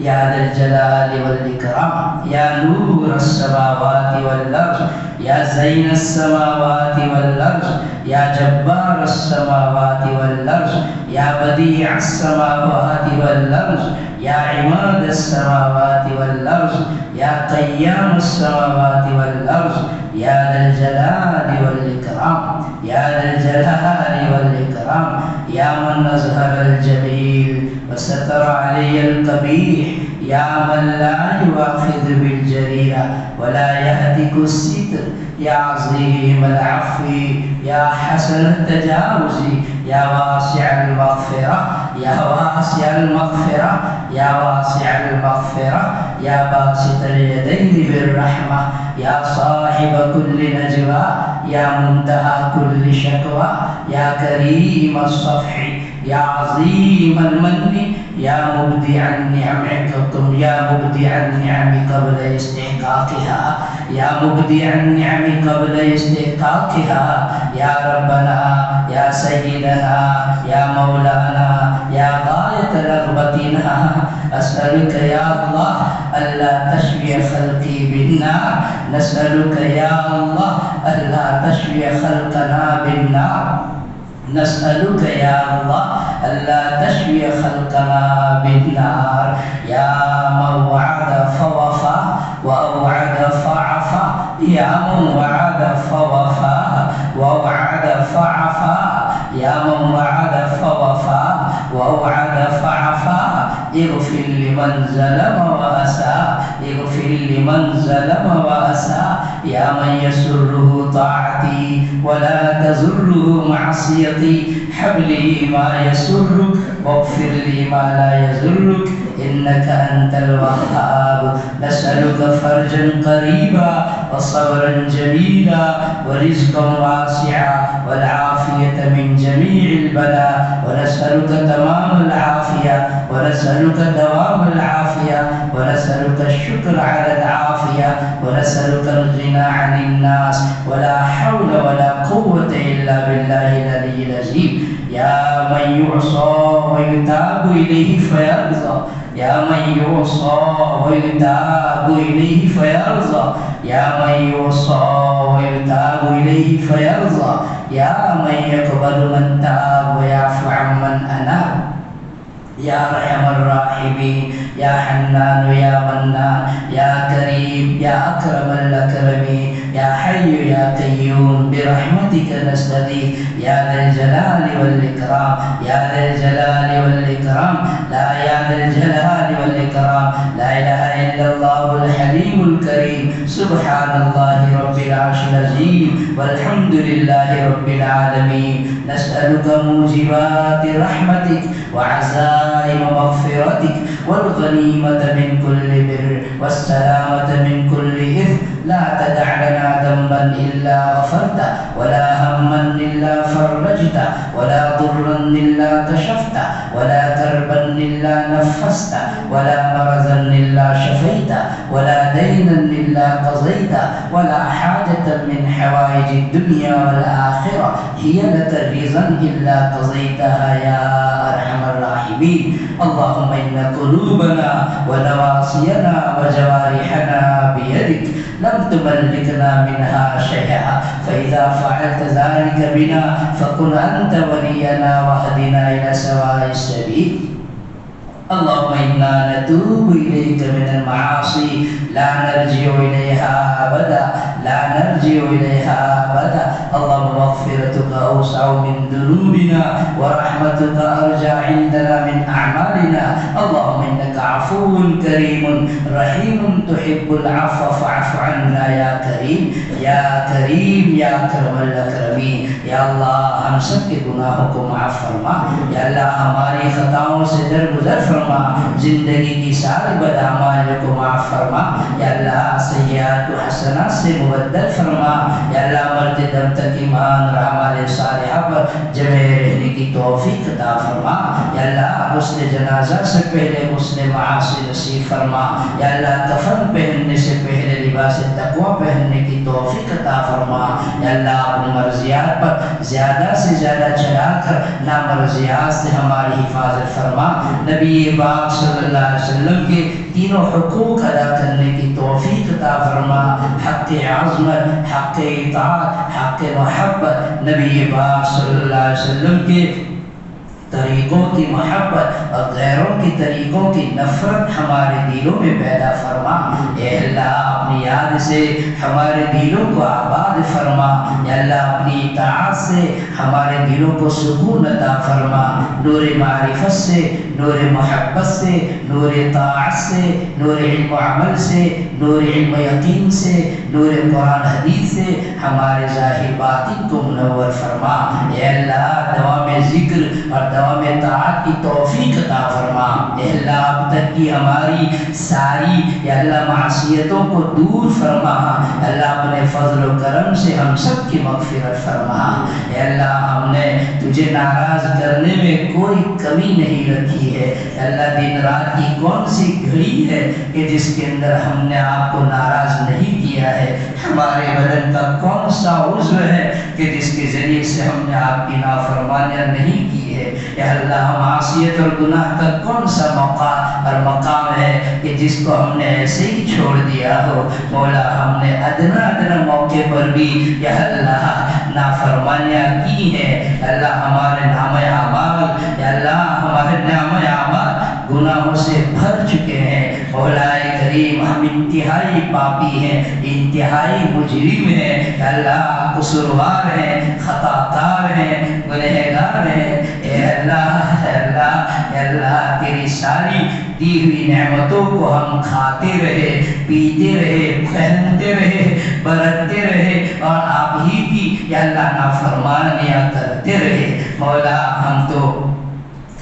يا ذا الجلال والإكرام، يا نور السماوات والأرض، يا زين السماوات والأرض، يا جبار السماوات والأرض، يا بديع السماوات والأرض، يا عماد السماوات والأرض، يا قيام السماوات والأرض، يا ذا الجلال والإكرام، يا ذا الجلال والإكرام، يا من أظهر الجميل وستر علي القبيح، يا من لا يؤاخذ بالجريرة ولا يهتك الستر، يا عظيم العفو، يا حسن التجاوز، يا واسع المغفرة، يا واسع المغفرة، يا واسع المغفرة، يا باسط اليدين بالرحمة، يا صاحب كل نجوى، يا منتهى كل شكوى، يا كريم الصفح، يا عظيم المن، يا مبدع النعم يا مبدع النعم قبل استحقاقها، يا مبدع النعم قبل استحقاقها. يا ربنا يا سيدنا يا مولانا يا غاية رغبتنا، أسألك يا الله ألا تشوي خلقي بالنار، نسألك يا الله ألا تشوي خلقنا بالنار، نسألك يا الله ألا تشوي خلقنا بالنار يا من وعد فوفى وأوعد فعفى يا من وعد فوفى وأوعد فعفى يا من وعد فوفى وأوعد فعفى اغفر لمن ظلم وأساء اغفر لمن ظلم وأساء يا من يسره طاعتي ولا تزره معصيتي هب لي ما يسرك واغفر لي ما لا يضرك إنك أنت الوهاب نسألك فرجا قريبا وصبرا جميلا ورزقا واسعا والعافية من جميع البلاء ونسألك تمام العافية ونسألك دوام العافية ونسألك الشكر على العافية ونسألك الغنى عن الناس ولا حول ولا قوة إلا بالله العلي العظيم يا من يعصى ويتاب إليه فيرضى يا من يعصى ويتاب إليه فيرضى يا من يعصى ويتاب إليه فيرضى يا من يقبل من تاب ويعفو عمن أناب يا أرحم الراحمين يا حنان يا منان يا كريم يا أكرم الأكرمين يا حي يا قيوم برحمتك نستغيث يا ذا الجلال والإكرام يا ذا الجلال والإكرام لا يا ذا الجلال والإكرام لا إله إلا الله الحليم الكريم سبحان الله رب العرش العظيم والحمد لله رب العالمين نسألك موجبات رحمتك وعزائم مغفرتك والغنيمة من كل بر والسلامة من كل إثم لا تدع لنا ذنبا إلا غفرته ولا هما إلا فرجته ولا ضرا إلا كشفته ولا كربا إلا نفسته ولا مرضا إلا شفيته ولا دينا إلا قضيته ولا حاجة من حوائج الدنيا والآخرة هي لك رضا إلا قضيتها يا أرحم الراحمين اللهم إن قلوبنا ونواصينا وجوارحنا بيدك لم تملكنا منها شيئا فإذا فعلت ذلك بنا فكن أنت ولينا واهدنا إلى سواء السبيل اللهم إنا نتوب إليك من المعاصي لا نرجع إليها أبدا لا نرجع إليها أبدا اللهم مغفرتك أوسع من ذنوبنا ورحمتك أرجى عندنا من أعمالنا اللهم إنك عفو كريم رحيم تحب العفو فاعف عنا يا كريم يا كريم يا أكرم الأكرمين یا اللہ ہم سب کے گناہوں کو معاف فرما یا اللہ ہماری خطاؤں سے درگزر فرما زندگی کی ساری بدعمال کو معاف فرما یا اللہ سیئات و حسنات سے مبدل فرما یا اللہ مرد دم تک ایمان اور اعمال صالحہ پر جمع رہنے کی توفیق عطا فرما یا اللہ غسل جنازہ سے پہلے غسل معاصی نصیب فرما یا اللہ کفن پہننے سے پہلے لباس تقوی پہننے کی توفیق عطا فرما یا اللہ اپنی مرضیات پر زیادہ سے زیادہ چلا کر نامرضیات سے ہماری حفاظت فرما نبی پاک صلی اللہ علیہ وسلم کے تینوں حقوق ادا کرنے کی توفیق عطا فرما حق عظمت حق اطاعت حق محبت نبی پاک صلی اللہ علیہ وسلم کے طریقوں کی محبت اور غیروں کی طریقوں کی نفرت ہمارے دلوں میں پیدا فرما اے اللہ اپنی یاد سے ہمارے دلوں کو آباد فرما یا اللہ اپنی اطاعت سے ہمارے دلوں کو سکون عطا فرما نور معرفت سے نور محبت سے نور طاعت سے نور علم و عمل سے نور علم و یقین سے نور قرآن حدیث سے ہمارے ظاہر باطن کو منور فرما اے اللہ دوام ذکر اور دوام طاعت کی توفیق عطا فرما اے اللہ اب تک کی ہماری ساری یا اللہ معصیتوں کو دور فرما اللہ اپنے فضل و کرم سے ہم سب کی مغفرت فرما اے اللہ ہم نے تجھے ناراض کرنے میں کوئی کمی نہیں رکھی ہے اللہ دن رات کی کون سی گھڑی ہے کہ جس کے اندر ہم نے آپ کو ناراض نہیں کیا ہے ہمارے بدن کا کون سا عضو ہے کہ جس کے ذریعے سے ہم نے آپ کی نافرمانیاں نہیں کی ہے یا اللہ معصیت اور گناہ کا کون سا موقع اور مقام ہے کہ جس کو ہم نے ایسے ہی چھوڑ دیا ہو مولا ہم نے ادنا موقع پر بھی یا اللہ نافرمانیاں کی ہیں اللہ ہمارے نام اعمال اللہ ہمارے نام اعمال گناہوں سے بھر چکے ہیں مولا کریم ہم انتہائی پاپی ہیں انتہائی مجرم ہیں اللہ قصوروار ہیں خطا کار ہیں گنہگار ہیں اے اللہ اے اللہ اے اللہ تیری ساری دی ہوئی نعمتوں کو ہم کھاتے رہے پیتے رہے پہنتے رہے برتتے رہے اور آپ ہی کی یا اللہ نافرمانیاں کرتے رہے مولا ہم تو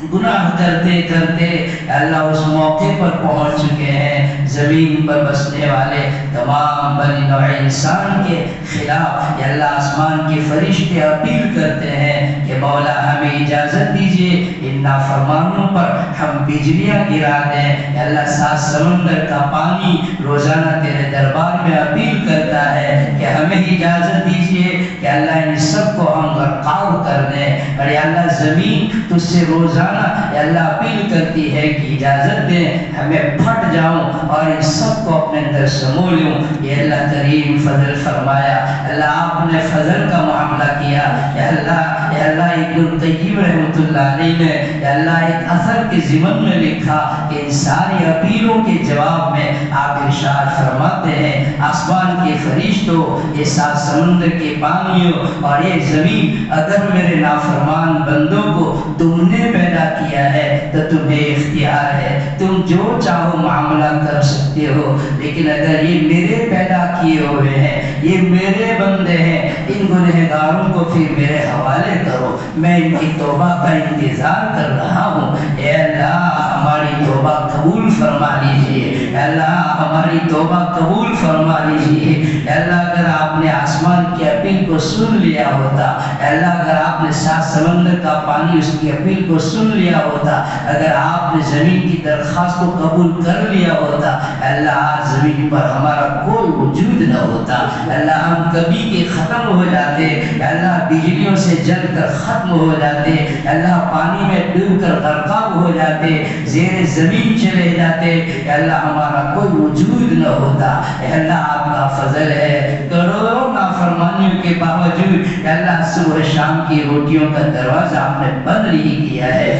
گناہ کرتے کرتے اللہ اس موقع پر پہنچ چکے ہیں زمین پر بسنے والے تمام بنی نوع انسان کے خلاف یا اللہ آسمان کے فرشتے اپیل کرتے ہیں کہ مولا ہمیں اجازت دیجئے ان نافرمانوں پر ہم بجلیاں گرا دیں یا اللہ سات سمندر کا پانی روزانہ تیرے دربار میں اپیل کرتا ہے کہ ہمیں اجازت دیجئے کہ اللہ ان سب کو ہم غرقاب کر دیں اور یا اللہ زمین تجھ سے روزانہ یا اللہ اپیل کرتی ہے کہ اجازت دیں ہمیں پھٹ جاؤں اور ان سب کو اپنے اندر سمو لوں یہ اللہ کریم فضل فرمایا اللہ آپ نے فضل کا معاملہ کیا یا اللہ ابن القیم رحمۃ اللہ علیہ نے یا اللہ ایک اثر کے ضمن میں لکھا کہ ان ساری اپیلوں کے جواب میں آپ ارشاد فرماتے ہیں آسمان کے فرشتوں یہ سات سمندر کے پانیوں اور یہ زمین اگر میرے نافرمان بندوں کو تم نے پیدا کیا ہے تو تمہیں اختیار ہے تم جو چاہو معاملہ کر سکتے ہو لیکن اگر یہ میرے پیدا کیے ہوئے ہیں یہ میرے بندے ہیں ان گنہگاروں کو پھر میرے حوالے کرو میں ان کی توبہ کا انتظار کر رہا ہوں اے اللہ ہماری توبہ قبول فرما لیجئے اے اللہ ہماری توبہ قبول فرما لیجئے اے اللہ اگر آپ نے آسمان کی اپیل کو سن لیا ہوتا اے اللہ اگر آپ نے سات سمندر کا پانی اس کی اپیل کو سن لیا ہوتا اگر آپ نے زمین کی درخواست کو قبول کر لیا ہوتا اللہ آج زمین پر ہمارا کوئی وجود نہ ہوتا اللہ ہم کبھی کے ختم ہو جاتے اللہ بجلیوں سے جل کر ختم ہو جاتے اللہ پانی میں ڈوب کر غرقاب ہو جاتے زیر زمین چلے جاتے اللہ ہمارا کوئی وجود نہ ہوتا اللہ آپ کا فضل ہے کروڑوں نافرمانیوں کے باوجود اللہ صبح شام کی روٹیوں کا دروازہ آپ نے بند نہیں کیا ہے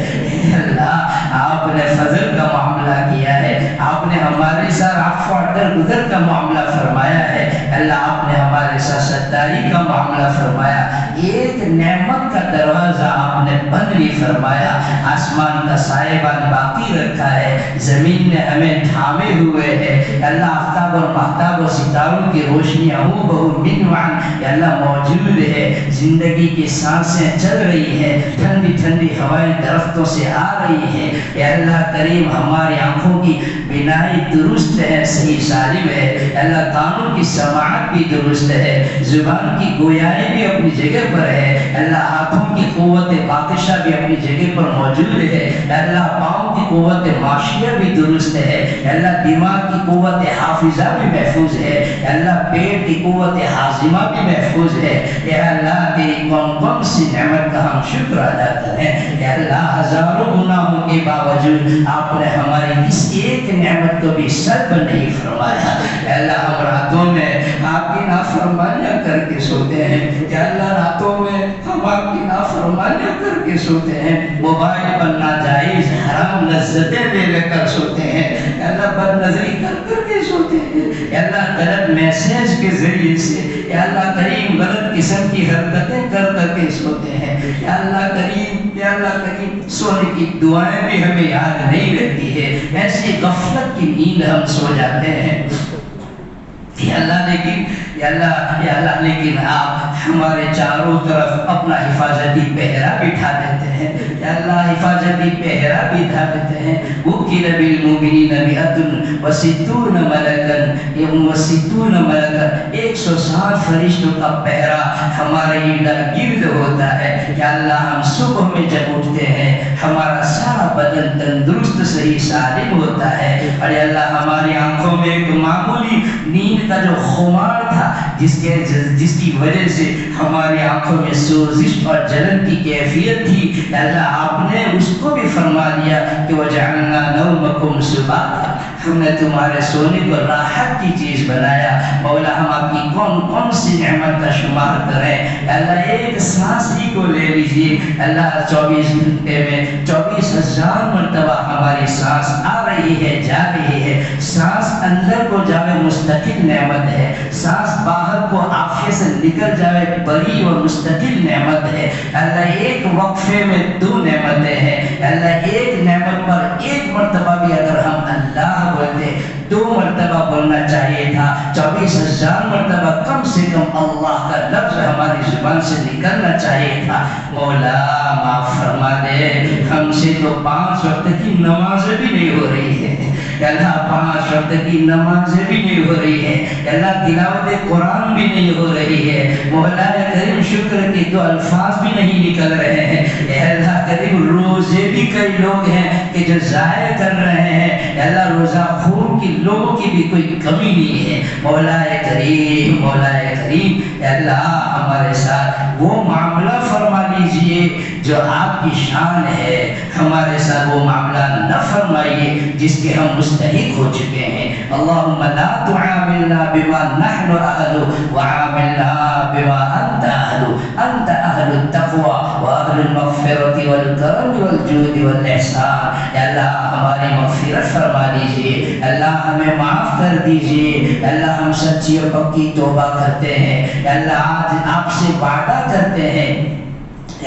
اللہ آپ نے فضل کا معاملہ کیا ہے آپ نے ہمارے ساتھ عفو درگزر کا معاملہ فرمایا ہے اللہ آپ نے ہمارے ساتھ ستاری کا معاملہ فرمایا ایک نعمت کا دروازہ آپ نے بند نہیں فرمایا آسمان کا سائبان باقی رکھا ہے زمین نے ہمیں تھامے ہوئے ہے اللہ آفتاب اور مہتاب اور ستاروں کی روشنیاں ہو بہو منوان اللہ موجود ہے زندگی کی سانسیں چل رہی ہے ٹھنڈی ٹھنڈی ہوائیں درختوں سے آ رہی ہے اے اللہ کریم ہماری آنکھوں کی بینائی درست ہے صحیح سالم ہے اللہ کانوں کی سماعت بھی درست ہے زبان کی گویائی بھی اپنی جگہ پر ہے اللہ ہاتھوں کی قوت باطشہ بھی اپنی جگہ پر موجود ہے اللہ پاؤں کی قوت معاشیہ بھی درست ہے اللہ دماغ کی قوت حافظہ بھی محفوظ ہے اللہ پیٹ کی قوت ہاضمہ بھی محفوظ ہے اے اللہ تیری کون کون سی نعمت کا ہم شکر ادا کریں اے اللہ ہزاروں گناہوں کے باوجود آپ نے ہماری اس ایک نعمت کو بھی سلب نہیں فرمایا اے اللہ ہم راتوں میں آپ کی نافرمانیاں کر کے سوتے ہیں اے اللہ راتوں میں ہم آپ کی نافرمانیاں کر کے سوتے ہیں موبائل پر ناجائز حرام لذتیں لے کر سوتے ہیں اے اللہ بد نظری کر کے سوتے ہیں اے اللہ غلط میسیج کے ذریعے سے اے اللہ کریم غلط قسم کی حرکتیں کر کے سوتے ہیں اے اللہ کریم سونے کی دعائیں بھی ہمیں یاد نہیں رہتی ہے ایسی غفلت کی نیند ہم سو جاتے ہیں یا اللہ لیکن آپ ہمارے چاروں طرف اپنا حفاظتی پہرا بٹھا دیتے ہیں یا اللہ حفاظتی پہرا بٹھا دیتے ہیں وکیل بالمؤمنین مئۃ وستون ملکا 160 فرشتوں کا پہرا ہمارے ارد گرد ہوتا ہے یا اللہ ہم صبح میں جب اٹھتے ہیں ہمارا سارا بدن تندرست صحیح سالم ہوتا ہے اور یا اللہ ہماری آنکھوں میں ایک معمولی نیند کا جو خمار تھا جس کی وجہ سے ہماری آنکھوں میں سوزش اور جلن کی کیفیت تھی اللہ آپ نے اس کو بھی فرما دیا کہ وَجَعَلْنَا نَوْمَكُمْ سُبَاتًا ہم نے تمہارے سونے کو راحت کی چیز بنایا. مولا ہم آپ کی کون کون سی نعمت کا شمار کریں. اللہ ایک سانس ہی کو لے لیجیے. اللہ 24 گھنٹے میں 24,000 مرتبہ ہماری سانس آ رہی ہے جا رہی ہے. سانس اندر کو جاوے مستقل نعمت ہے, سانس باہر کو آنکھیں سے نکل جاوے بڑی اور مستقل نعمت ہے. اللہ ایک وقفے میں 2 نعمتیں ہیں. اللہ ایک نعمت پر ایک مرتبہ بھی اگر ہم اللہ بولتے 2 مرتبہ بولنا چاہیے تھا. 24,000 مرتبہ کم سے کم اللہ کا لفظ ہماری زبان سے نکلنا چاہیے تھا. مولا معاف فرما دے, ہم سے تو 5 وقت کی نمازیں بھی نہیں ہو رہی ہے. اللہ 5 وقت کی نمازیں بھی نہیں ہو رہی ہے. اللہ تلاوت قرآن بھی نہیں ہو رہی ہے. مولا کریم شکر کے تو الفاظ بھی نہیں نکل رہے ہیں. اے اللہ کریم روزے بھی کئی لوگ ہیں کہ جو ضائع کر رہے ہیں. اللہ روزہ خور کی لوگوں کی بھی کوئی کمی نہیں ہے. مولا کریم اے اللہ ہمارے ساتھ وہ معاملہ فرما لیجئے جو آپ کی شان ہے. ہمارے ساتھ وہ معاملہ نہ فرمائیے جس کے ہم مستحق ہو چکے ہیں. اللہم لا تعاملنا بما نحن اہل وعاملنا بما انت اہل. انت اہل التقوی واہل المغفرۃ والکرم والجود والاحسان. اے اللہ ہماری مغفرت فرما دیجئے. اللہ ہمیں معاف کر دیجئے. اللہ ہم سچی اور پکی توبہ کرتے ہیں. اللہ آج آپ سے وعدہ کرتے ہیں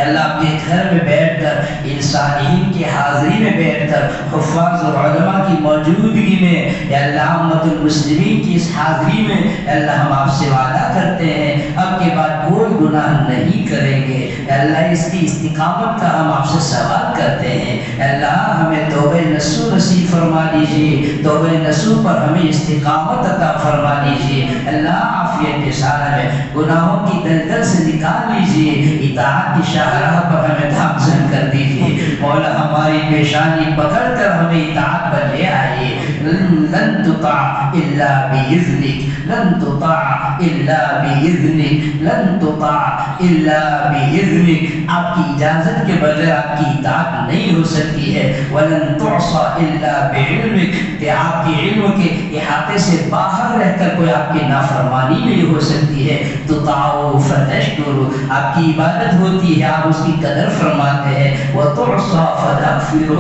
اللہ آپ کے گھر میں بیٹھ کر انسانین کی حاضری میں بیٹھ کر حفاظ اور علماء کی موجودگی میں اللہ امت المسلمین کی اس حاضری میں اللہ ہم آپ سے وعدہ کرتے ہیں اب کے بعد کوئی گناہ نہیں کریں گے. اللہ اس کی استقامت کا ہم آپ سے سوال کرتے ہیں. اللہ ہمیں توبہ نصوح نصیب فرما دیجیے. توبہ نصوح پر ہمیں استقامت عطا فرما دیجیے. اللہ عافیت کے سارے میں گناہوں کی دلدل سے نکال لیجیے. اطاعت کی شاہراہ پر ہمیں دھامزن کر دیجیے. مولا ہماری پیشانی پکڑ کر ہمیں اطاعت پر لے آئیے. لن تطاع الا باذنک, لن تطاع الا باذنک, لن تطاع الا باذنک. آپ کی اجازت کے بغیر آپ کی اطاعت نہیں ہو سکتی ہے. ولن تعصى الا بعلمک, کہ آپ کے علم کے احاطے سے باہر رہ کر کوئی آپ کی نافرمانی نہیں ہو سکتی ہے. تطاع فتشکر, آپ کی عبادت ہوتی ہے آپ اس کی قدر فرماتے ہیں. وتعصى فتغفر,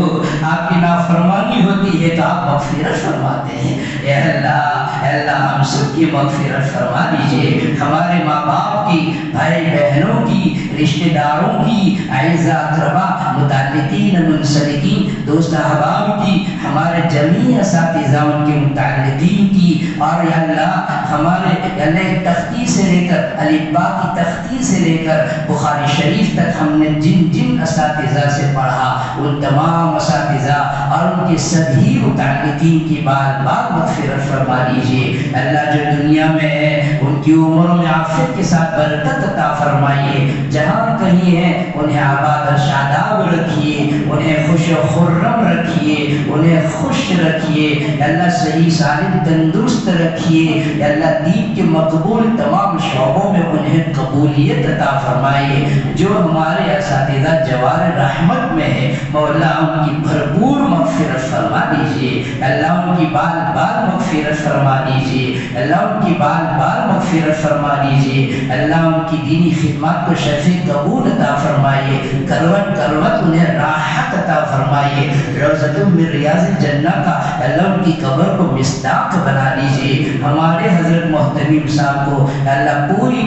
آپ کی نافرمانی ہوتی ہے تو آپ مغفرت فرماتے ہیں. اے اللہ ہم سب کی مغفرت فرما دیجئے. ہمارے ماں باپ کی, بھائی بہنوں کی, رشتہ داروں کی, اعزاء اقرباء, متعلقین منسلکین, دوست احباب کی, ہمارے جمیع اساتذہ ان کے متعلقین کی, اور یا اللہ ہمارے اللہ تختی سے لے کر الفبا کی تختی سے لے کر بخاری شریف تک ہم نے جن جن اساتذہ سے پڑھا ان تمام اساتذہ اور ان کے سبھی متعلقین کی بار بار مغفرت فرما دیجیے. اللہ جو دنیا میں ہے ان کی عمروں میں عافیت کے ساتھ برکت عطا فرمائیے. جہاں کہیں ہیں انہیں آباد و شاداب رکھیے, انہیں خوش و خرم رکھیے, انہیں خوش رکھیے. اللہ صحیح سالم تندرست رکھیے. اللہ دین کے مقبول تمام شعبوں میں انہیں قبولیت عطا فرمائیے. جو ہمارے اساتذہ جوار رحمت میں ہے مولا ان کی بھرپور مغفرت فرما دیجیے. اللہ ان کی بار بار مغفرت فرما دیجیے. اللہ ان کی بار بار مغفرت فرما دیجیے. اللہ ان کی دینی خدمات کو شفیع قبول عطا فرمائیے. کروٹ کروٹ انہیں راحت عطا فرمائیے. روضۃ من ریاض الجنہ کا اللہ ان کی قبر کو مصداق بنا دیجیے. ہمارے حضرت محتمیم صاحب کو اللہ پوری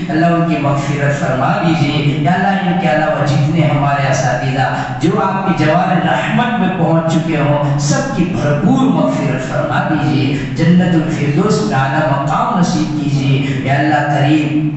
اللہ ان کی مغفرت فرما دیجیے. یا اللہ ان کے علاوہ جتنے ہمارے اساتذہ جو آپ کی جوار رحمت میں پہنچ چکے ہوں سب کی بھرپور مغفرت فرما دیجیے. جنت الفردوس میں اعلیٰ مقام نصیب کیجیے. یا اللہ کریم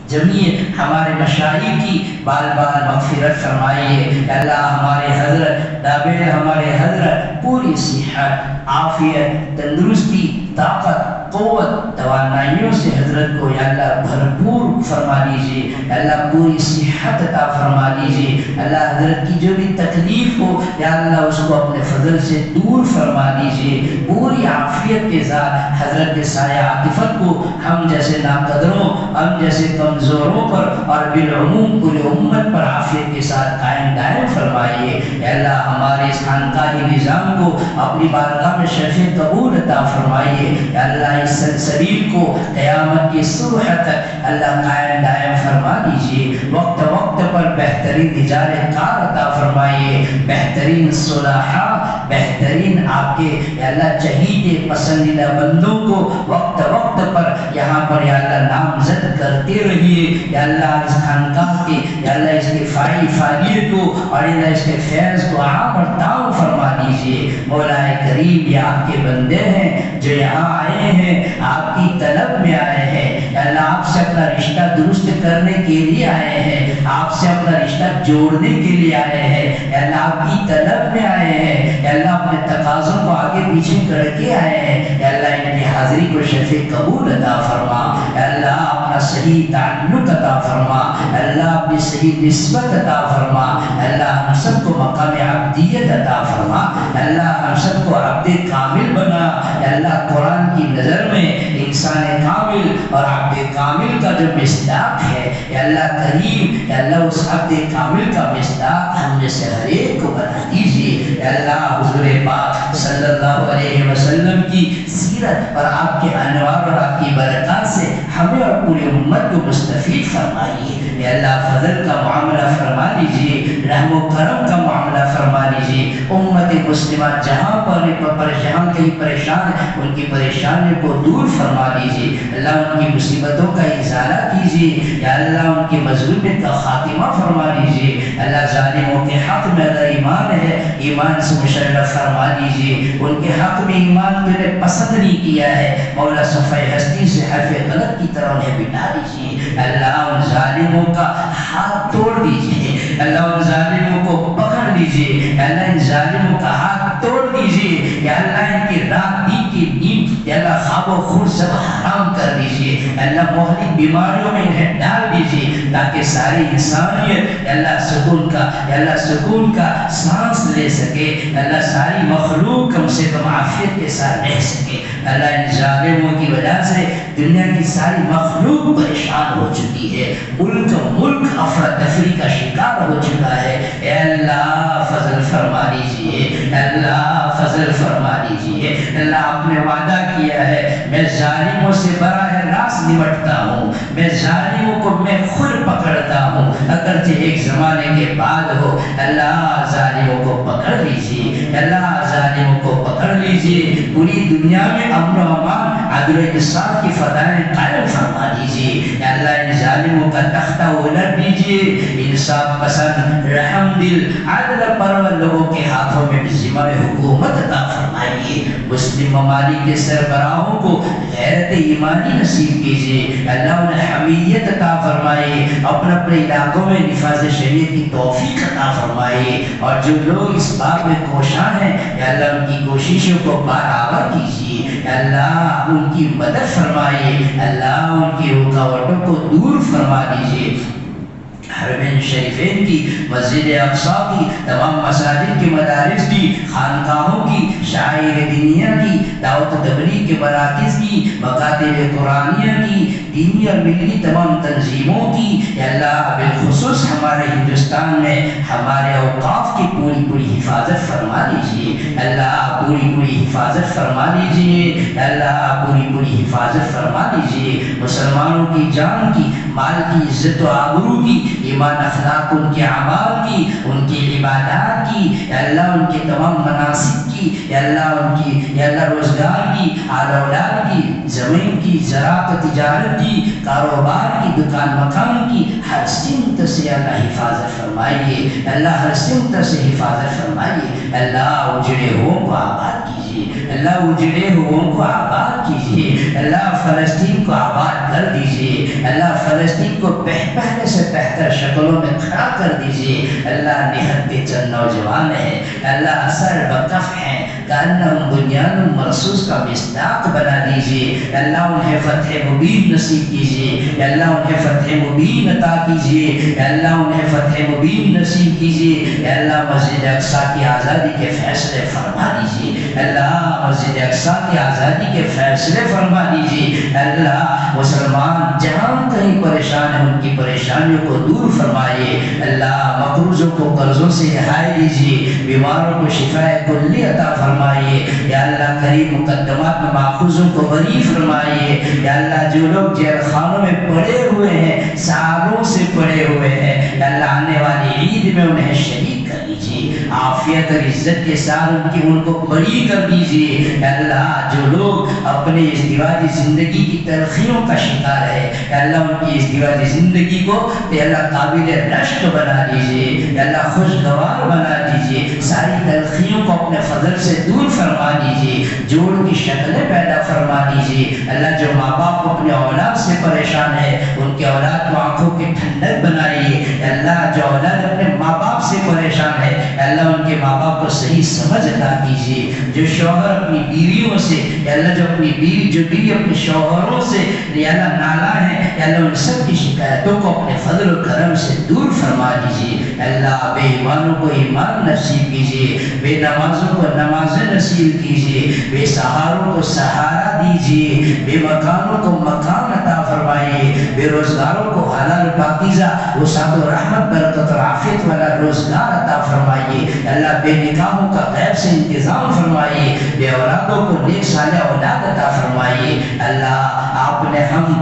جمیع ہمارے مشائخ کی بار بار مغفرت فرمائیے. اللہ ہمارے حضرت ہمارے حضرت پوری صحت, عافیت, تندرستی, طاقت قوت توانائیوں سے حضرت کو یا اللہ بھرپور فرما دیجیے، یا اللہ پوری صحت عطا فرما دیجیے، اللہ حضرت کی جو بھی تکلیف ہو یا اللہ اس کو اپنے فضل سے دور فرما دیجیے، پوری عافیت کے ساتھ حضرت کے سایہ عاطفت کو ہم جیسے ناقدروں، ہم جیسے کمزوروں پر اور بالعموم پوری امت پر عافیت کے ساتھ قائم دائم فرمائیے۔ اے اللہ ہمارے اس خانقاہی نظام کو اپنی بارگاہ میں شرف قبول عطا فرمائیے، اے اللہ اس سلسبیل کو قیامت کی صبح تک اللہ قائم دائم فرما دیجیے، وقت وقت پر بہترین رجال کار عطا فرمائیے، بہترین صلحاء، بہترین آپ کے اے اللہ چہیتے پسندیدہ بندوں کو وقت وقت پر یہاں پر یا اللہ نامزد کرتے رہیے، یا اللہ اس خانقاہ کے یا اللہ اس کے فعالیت کو اور اللہ اس کے فیض کو عام اور تام فرما دیجیے۔ مولا کریم یہ آپ کے بندے ہیں جو یہاں آئے ہیں، آپ کی طلب میں آئے ہیں، یا اللہ آپ سے اپنا رشتہ درست کرنے کے لیے آئے ہیں، آپ سے اپنا رشتہ جوڑنے کے لیے آئے ہیں، یا اللہ آپ کی طلب میں آئے ہیں، یا اللہ اپنے تقاضوں کو آگے پیچھے کر کے آئے ہیں، یا اللہ ان کی حاضری کو شرف قبول عطا فرما، یا اللہ اپنا صحیح تعلق عطا فرما، یا اللہ اپنی صحیح نسبت عطا فرما، یا اللہ ہم سب کو مقام عبدیت عطا فرما، یا اللہ ہم سب کو عبد کامل بنا، یا اللہ قرآن کی نظر میں انسان کامل اور عبد کامل کا جو مصداق ہے، یا اللہ کریم، یا اللہ اس عبد کامل کا مصداق ہم میں سے ہر ایک کو بنا دیجیے، یا اللہ حضور پاک صلی اللہ علیہ وسلم کی سیرت اور آپ کے انوار اور آپ کی برکات سے ہمیں اور پوری امت کو مستفید فرمائیے، یا اللہ فضل کا معاملہ فرما لیجیے، رحم و کرم کا معاملہ فرما لیجیے، امت مسلمہ جہاں پر جہاں کہیں پریشان ہے ان کی پریشانی کو دور فرما دیجیے، اللہ ان کی مصیبتوں کا ازالہ کیجیے، یا اللہ ان کی مظلومیت کا خاتمہ فرما دیجیے، اللہ ظالموں کے حق میں اگر ایمان ہے ایمان سے مشرف فرما دیجیے، ان کے حق میں ایمان تو نے پسند نہیں کیا ہے، مولا صفحہ ہستی سے حرف غلط کی طرح انہیں بٹا دیجیے، اللہ ان ظالموں کا ہاتھ توڑ دیجیے، اللہ ان ظالموں کو پکڑ لیجیے، اللہ ان ظالموں کا ہاتھ توڑ دیجیے، یا اللہ ان کی رات دن کی نیند یا اللہ خواب و خور سب حرام کر دیجیے، اللہ مہلک بیماریوں میں انہیں ڈال دیجیے تاکہ ساری انسانیت یا اللہ سکون کا یا اللہ سکون کا سانس لے سکے، اللہ ساری مخلوق کم سے کم عافیت کے ساتھ رہ سکے، اللہ ان ظالموں کی وجہ سے دنیا کی ساری مخلوق پریشان ہو چکی ہے، ملک افراتفری کا شکار ہو چکا ہے، اے اللہ فضل فرما دیجیے، اللہ فضل فرما دیجیے، اللہ آپ نے وعدہ کیا ہے میں ظالموں سے براہ راست نمٹتا ہوں، میں ظالموں کو میں خود پکڑتا ہوں، اگرچہ ایک زمانے کے بعد ہو، اللہ ظالموں کو پکڑ لیجیے، اللہ ظالموں کو پکڑ لیجیے، پوری دنیا میں امن و امان عدل و انصاف کی فضائیں قائم فرما دیجیے، اللہ ان ظالموں کا تختہ الٹ دیجیے، انصاف پسند رحم دل عدل پرور لوگوں کے ہاتھوں میں ذمہ حکومت عطا فرمائیے، مسلم ممالک کے سربراہوں کو غیرت ایمانی نصیب کیجیے، اللہ انہیں حمیت عطا فرمائیے، اپنے اپنے علاقوں میں نفاذ شریعت کی توفیق عطا فرمائیے، اور جو لوگ اس بات میں کوشاں ہیں یا اللہ ان کی کوششوں کو برآور کیجیے، اللہ ان کی مدد فرمائیے، اللہ ان کی رکاوٹوں کو دور فرما دیجیے، حرمین شریفین کی، مسجد اقصیٰ کی، تمام مساجد کی، مدارس کی، خانقاہوں کی، شاعر دینیہ کی، دعوت و تبلیغ کے مراکز کی، مکاتب قرآنیہ کی، دینی اور ملی تمام تنظیموں کی، یا اللہ بالخصوص ہمارے ہندوستان میں ہمارے اوقاف کی پوری حفاظت فرما لیجیے، اللہ پوری حفاظت فرما لیجیے، اللہ پوری حفاظت فرما لیجیے، مسلمانوں کی جان کی، مال کی، عزت و آبرو کی، ایمان اخلاق ان کے اعمال کی، ان کی عبادات کی، یا اللہ ان کے تمام مناسک کی، یا اللہ ان کی یا اللہ روزگار کی، آل اولاد کی، زمین کی، زراعت تجارت کی، کاروبار کی، دکان مکان کی، ہر سمت سے اللہ حفاظت فرمائیے، اللہ ہر سمت سے حفاظت فرمائیے، اللہ اجڑے ہوں کو آباد کیجیے، اللہ اجڑے ہوں کو آباد کیجیے، اللہ فلسطین کو آباد کر دیجیے، اللہ فلسطین کو پہلے سے بہتر شکلوں میں کھڑا کر دیجیے، اللہ نہت کے چند نوجوان ہیں، اللہ سر بکف ہیں، کأنہم بنیان مرصوص کا مصداق بنا دیجئے اللہ انہیں فتح مبین نصیب کیجئے اللہ انہیں فتح مبین عطا کیجئے اللہ انہیں فتح مبین نصیب کیجئے اللہ مسجد اقصی کی آزادی کے فیصلے فرما دیجئے اللہ مسجد اقصی کی آزادی کے فیصلے فرما دیجئے اللہ مسلمان جہاں کہیں پریشان ہیں ان کی پریشانیوں کو دور فرمائیے اللہ مقروضوں کو قرضوں سے رہائی دیجئے بیماروں کو شفاء کلی عطا فرمائیے یا اللہ کریم مقدمات میں ماخوذوں کو بری فرمائیے یا اللہ جو لوگ جیل خانوں میں پڑے ہوئے ہیں سالوں سے پڑے ہوئے ہیں یا اللہ آنے والی عید میں انہیں شریک کر دیجئے عافیت اور عزت کے ساتھ ان کو بری کر دیجئے یا اللہ جو لوگ اپنے ازدواجی زندگی کی تلخیوں کا شکار ہے یا اللہ ان کی ازدواجی زندگی کو یا اللہ قابل رشک بنا دیجئے یا اللہ خوشگوار بنا دیجئے ساری تلخیوں کو اپنے فضل سے دور فرما دیجئے جوڑ کی شکلیں پیدا فرما دیجئے اللہ جو ماں باپ اپنے اولاد سے پریشان ہے ان کے اولاد کو آنکھوں کی ٹھنڈک بنائیے اللہ جو اولاد اپنے ماں باپ سے پریشان ہے اللہ ان کے ماں باپ کو صحیح سمجھ عطا کیجئے جو شوہر اپنی بیویوں سے یا اللہ جو اپنی بیوی اپنے شوہروں سے یا اللہ نالا ہے یا اللہ ان سب کی شکایتوں کو اپنے فضل و کرم سے دور فرما دیجئے اللہ بے ایمانوں کو ایمان نصیب کیجئے بے نمازوں کو نمازیں نصیب کیجئے بے سہاروں کو سہارا دیجئے بے مکانوں کو مکان عطا فرمائیے بے روزگاروں کو حلال پاکیزہ وسعت و رحمت برکت اور عافیت والا روزگار عطا فرمائیے اللہ بے نکاحوں کا غیب سے انتظام فرمائیے بے اولادوں کو نیک صالح اولاد عطا فرمائیے اللہ آپ نے ہم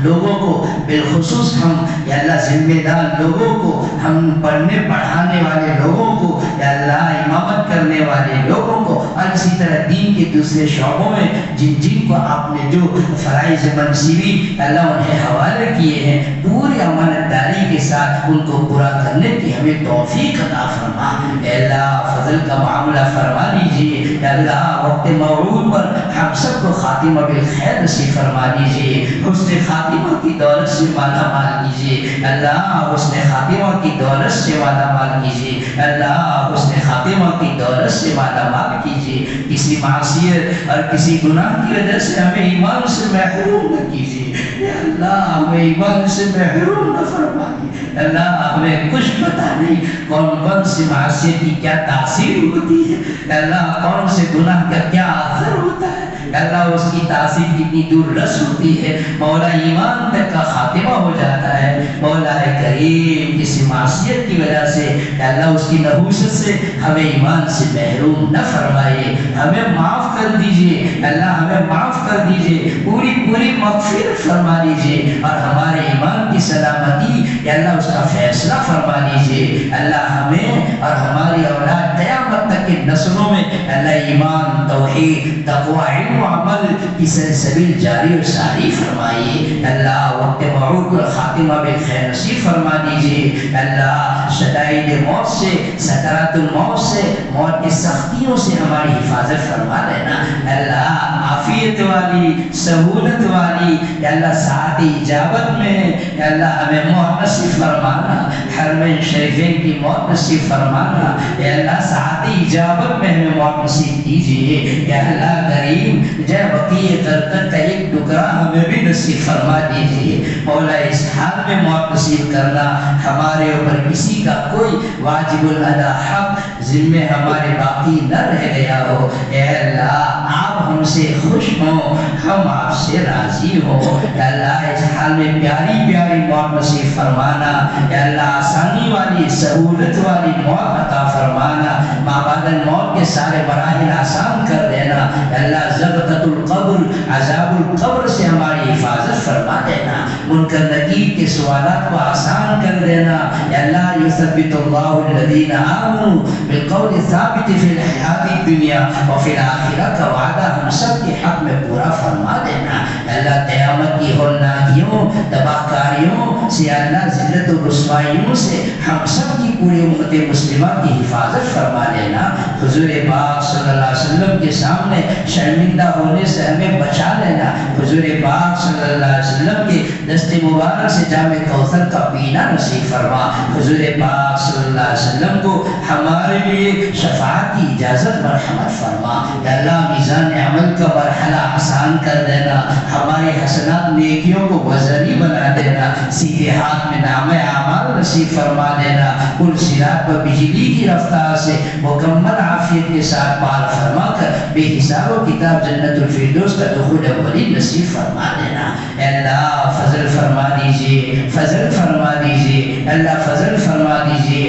لوگوں کو بالخصوص ہم یا اللہ ذمہ دار لوگوں کو ہم پڑھنے پڑھانے والے لوگوں کو یا اللہ امامت کرنے والے لوگوں کو اور اسی طرح دین کے دوسرے شعبوں میں جن کو آپ نے جو فرائض منصبی اللہ انہیں حوالے کیے ہیں پوری امانت داری کے ساتھ ان کو پورا کرنے کی ہمیں توفیق عطا فرما اے اللہ فضل کا معاملہ فرما دیجئے اے اللہ وقت موعود پر ہم سب کو خاتمہ بالخیر نصیب فرما دیجئے حسن خاتمہ کی دولت سے مالا مال کیجئے اللہ حسن خاتمہ کی دولت سے مالا مال کیجئے اللہ حسن خاتمہ کی دولت سے مالا مال کیجئے کسی معصیت اور کسی گناہ کی وجہ سے ہمیں ایمان سے محروم نہ کیجئے یا اللہ ہمیں ایمان سے محروم نہ فرمائیے اللہ ہمیں کچھ پتہ نہیں کون سی معصیت کی کیا تاثیر ہوتی ہے اللہ کون سے گناہ کا کیا اثر ہوتا ہے اللہ اس کی تاثیر کتنی دور رس ہوتی ہے مولا ایمان تک کا خاتمہ ہو جاتا ہے مولا کریم کسی معصیت کی وجہ سے اللہ اس کی نحوست سے ہمیں ایمان سے محروم نہ فرمائے ہمیں معاف کر دیجئے اللہ ہمیں معاف کر دیجئے پوری مغفرت فرما دیجئے اور ہمارے ایمان کی سلامتی یا اللہ اس کا فیصلہ فرما دیجئے اللہ ہمیں اور ہماری اولاد قیامت تک کی نسلوں میں اللہ ایمان توحید تقوی علم و عمل کی سلسبیل جاری و ساری فرمائیے اللہ وقت موعود پر خاتمہ بالخیر نصیب فرما دیجئے اللہ شدائد موت سے سکرات الموت سے موت کی سختیوں سے ہماری حفاظت فرما لینا اللہ عافیت والی سہولت والی یا اللہ ساعت اجابت میں یا اللہ ہمیں موت نصیب فرمانا حرمین شریفین کی موت نصیب فرمانا یا اللہ ساعت اجابت میں ہمیں موت نصیب کیجئے یا اللہ کریم جے بقیہ غرقت کا ایک ٹکڑا ہمیں بھی نصیب فرما دیجئے مولا اس حال میں موت نصیب کرنا ہمارے اوپر کسی کا کوئی واجب الادا حق ذمہ ہمارے باقی نہ رہ گیا ہو اے اللہ آپ ہم سے خوش ہوں ہم آپ سے راضی ہوں اے اللہ اس حال میں پیاری موت نصیب فرمانا اے اللہ آسانی والی سہولت والی موت عطا فرمانا ما بعد الموت کے سارے مراحل آسان کر دینا اے اللہ ضبطۃ القبر عذاب القبر سے ہماری حفاظت فرما دینا منکر نکیر کے سوالات کو آسان کر دینا اے اللہ یثبت اللہ الذین آمنوا بالقول الثابت فی الحیات الدنیا وفی الآخرہ کا وعدہ ہم سب کے حق میں پورا فرما دینا اللہ قیامت کی ہولناکیوں تباہکاریوں سے اللہ ذلت و رسوائیوں سے ہم سب کی پوری امت مسلمہ کی حفاظت فرما دینا حضور پاک صلی اللہ علیہ وسلم کے سامنے شرمندہ ہونے سے ہمیں بچا لینا حضور پاک صلی اللہ علیہ وسلم کے دست مبارک سے جام کوثر کا پینا نصیب فرما. حضور پاک صلی اللہ علیہ وسلم کو ہمارے لیے شفاعت کی اجازت مرحمت فرما. یا اللہ میزان عمل کا مرحلہ آسان کر دینا. ہمارے حسنات نیکیوں کو وزنی بنا دینا. سیدھے ہاتھ میں نام اعمال نصیب فرما دینا. پل صراط پر بجلی کی رفتار سے مکمل عافیت کے ساتھ پار فرما کر بے حساب و کتاب جنت الفردوس کا دخول اولی نصیب فرما دینا. اے اللہ فضل فرما دیجئے، فضل فرما دیجئے، اللہ فضل فرما دیجئے.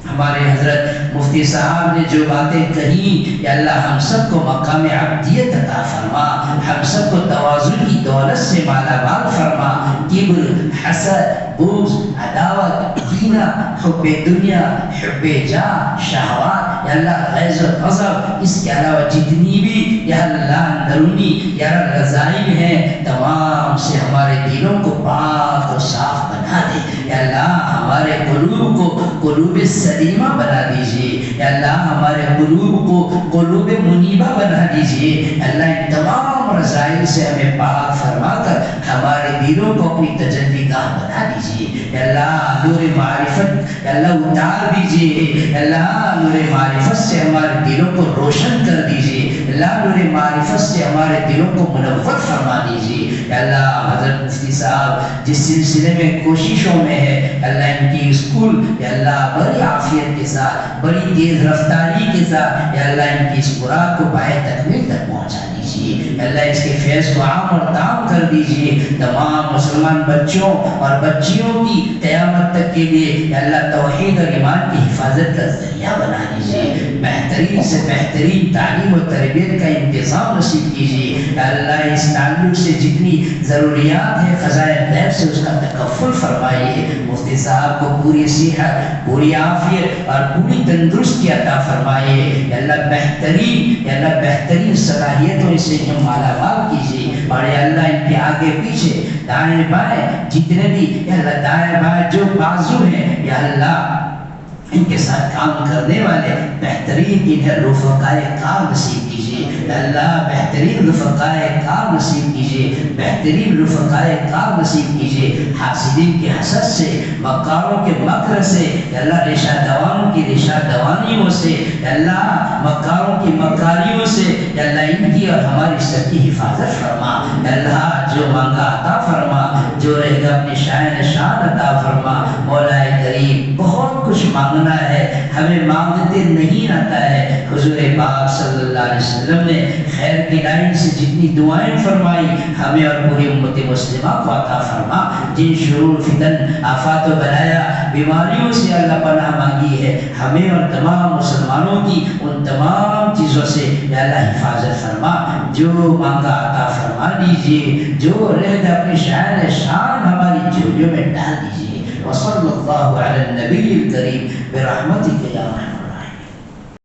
ہمارے حضرت مفتی صاحب نے جو باتیں کہیں یا اللہ ہم سب کو مقام عبدیت عطا فرما. ہم سب کو تواضع کی دولت سے مالا مال فرما. کبر، حسد، بغض، عداوت، کینہ، حب دنیا، حب جاہ، شہوات، یا اللہ غیظ و غضب، اس کے علاوہ جتنی بھی یا اللہ اندرونی یا رذائل ہیں تمام سے ہمارے دلوں کو پاک و صاف بنا دے. یا اللہ ہمارے قلوب کو قلوب سلیمہ بنا دیجئے. یا اللہ ہمارے قلوب کو قلوب منیبہ بنا دیجئے. اللہ ان تمام رذائل سے ہمیں پاک فرما کر ہمارے دلوں کو اپنی تجلی گاہ بنا دیجئے. یا اللہ نور معرفت یا اللہ اتار دیجئے. یا اللہ نور معرفت سے ہمارے دلوں کو روشن کر دیجئے. اللہ نور معرفت سے ہمارے دلوں کو منور فرما دیجئے. یا اللہ حضرت مفتی صاحب جس سلسلے میں کوششوں میں ہے اللہ ان کی اسکول یا اللہ بڑی عافیت کے ساتھ بڑی تیز رفتاری کے ساتھ یا اللہ ان کی اس مراد کو پائے تکمیل تک پہنچا دیجیے. اللہ اس کے فیض کو عام اور تام کر دیجیے. تمام مسلمان بچوں اور بچیوں کی قیامت تک کے لیے یا اللہ توحید اور ایمان کی حفاظت کا ذریعہ بنا دیجیے. بہترین سے بہترین تعلیم و تربیت کا انتظام نصیب کیجیے. اللہ اس تعلق سے جتنی ضروریات ہیں خزائن غیب سے اس کا تکفل فرمائیے. مفتی صاحب کو پوری صحت، پوری عافیت اور پوری تندرستی عطا فرمائیے. یا اللہ بہترین یا اللہ بہترین صلاحیتوں سے ہم مالا مال کیجیے. اور یا اللہ ان کے آگے پیچھے دائیں بائیں جتنے بھی یا اللہ دائیں بائیں جو بازو ہیں یا اللہ ان کے ساتھ کام کرنے والے بہترین انہیں رفقائے کار نصیب کیجیے. اللہ بہترین رفقائے کار نصیب کیجیے. بہترین رفقائے کار نصیب کیجیے. حاسدین کے حسد سے، مکاروں کے مکر سے یا اللہ ریشہ دوانوں کی ریشہ دوانیوں سے یا اللہ مکاروں کی مکاریوں سے یا اللہ ان کی اور ہماری سب کی حفاظت فرما. یا اللہ جو مانگا عطا فرما، جو رہے گا اپنی شان عطا فرما. مولا کریم بہت کچھ مانگنا ہے، ہمیں مانگتے نہیں آتا ہے. حضور پاک صلی اللہ علیہ وسلم نے خیر کی لائن سے جتنی دعائیں فرمائی ہمیں اور پوری امت مسلمہ کو عطا فرما. جن شرور فتن آفات و بلایا بیماریوں سے اللہ پناہ مانگی ہے ہمیں اور تمام مسلمانوں کی ان تمام چیزوں سے یا اللہ حفاظت فرما. جو مانگا عطا فرما دیجیے، جو رہ گا اپنی شان ہماری جھولیوں میں ڈال دیجیے. وصلی اللہ علی النبی الکریم برحمتک یا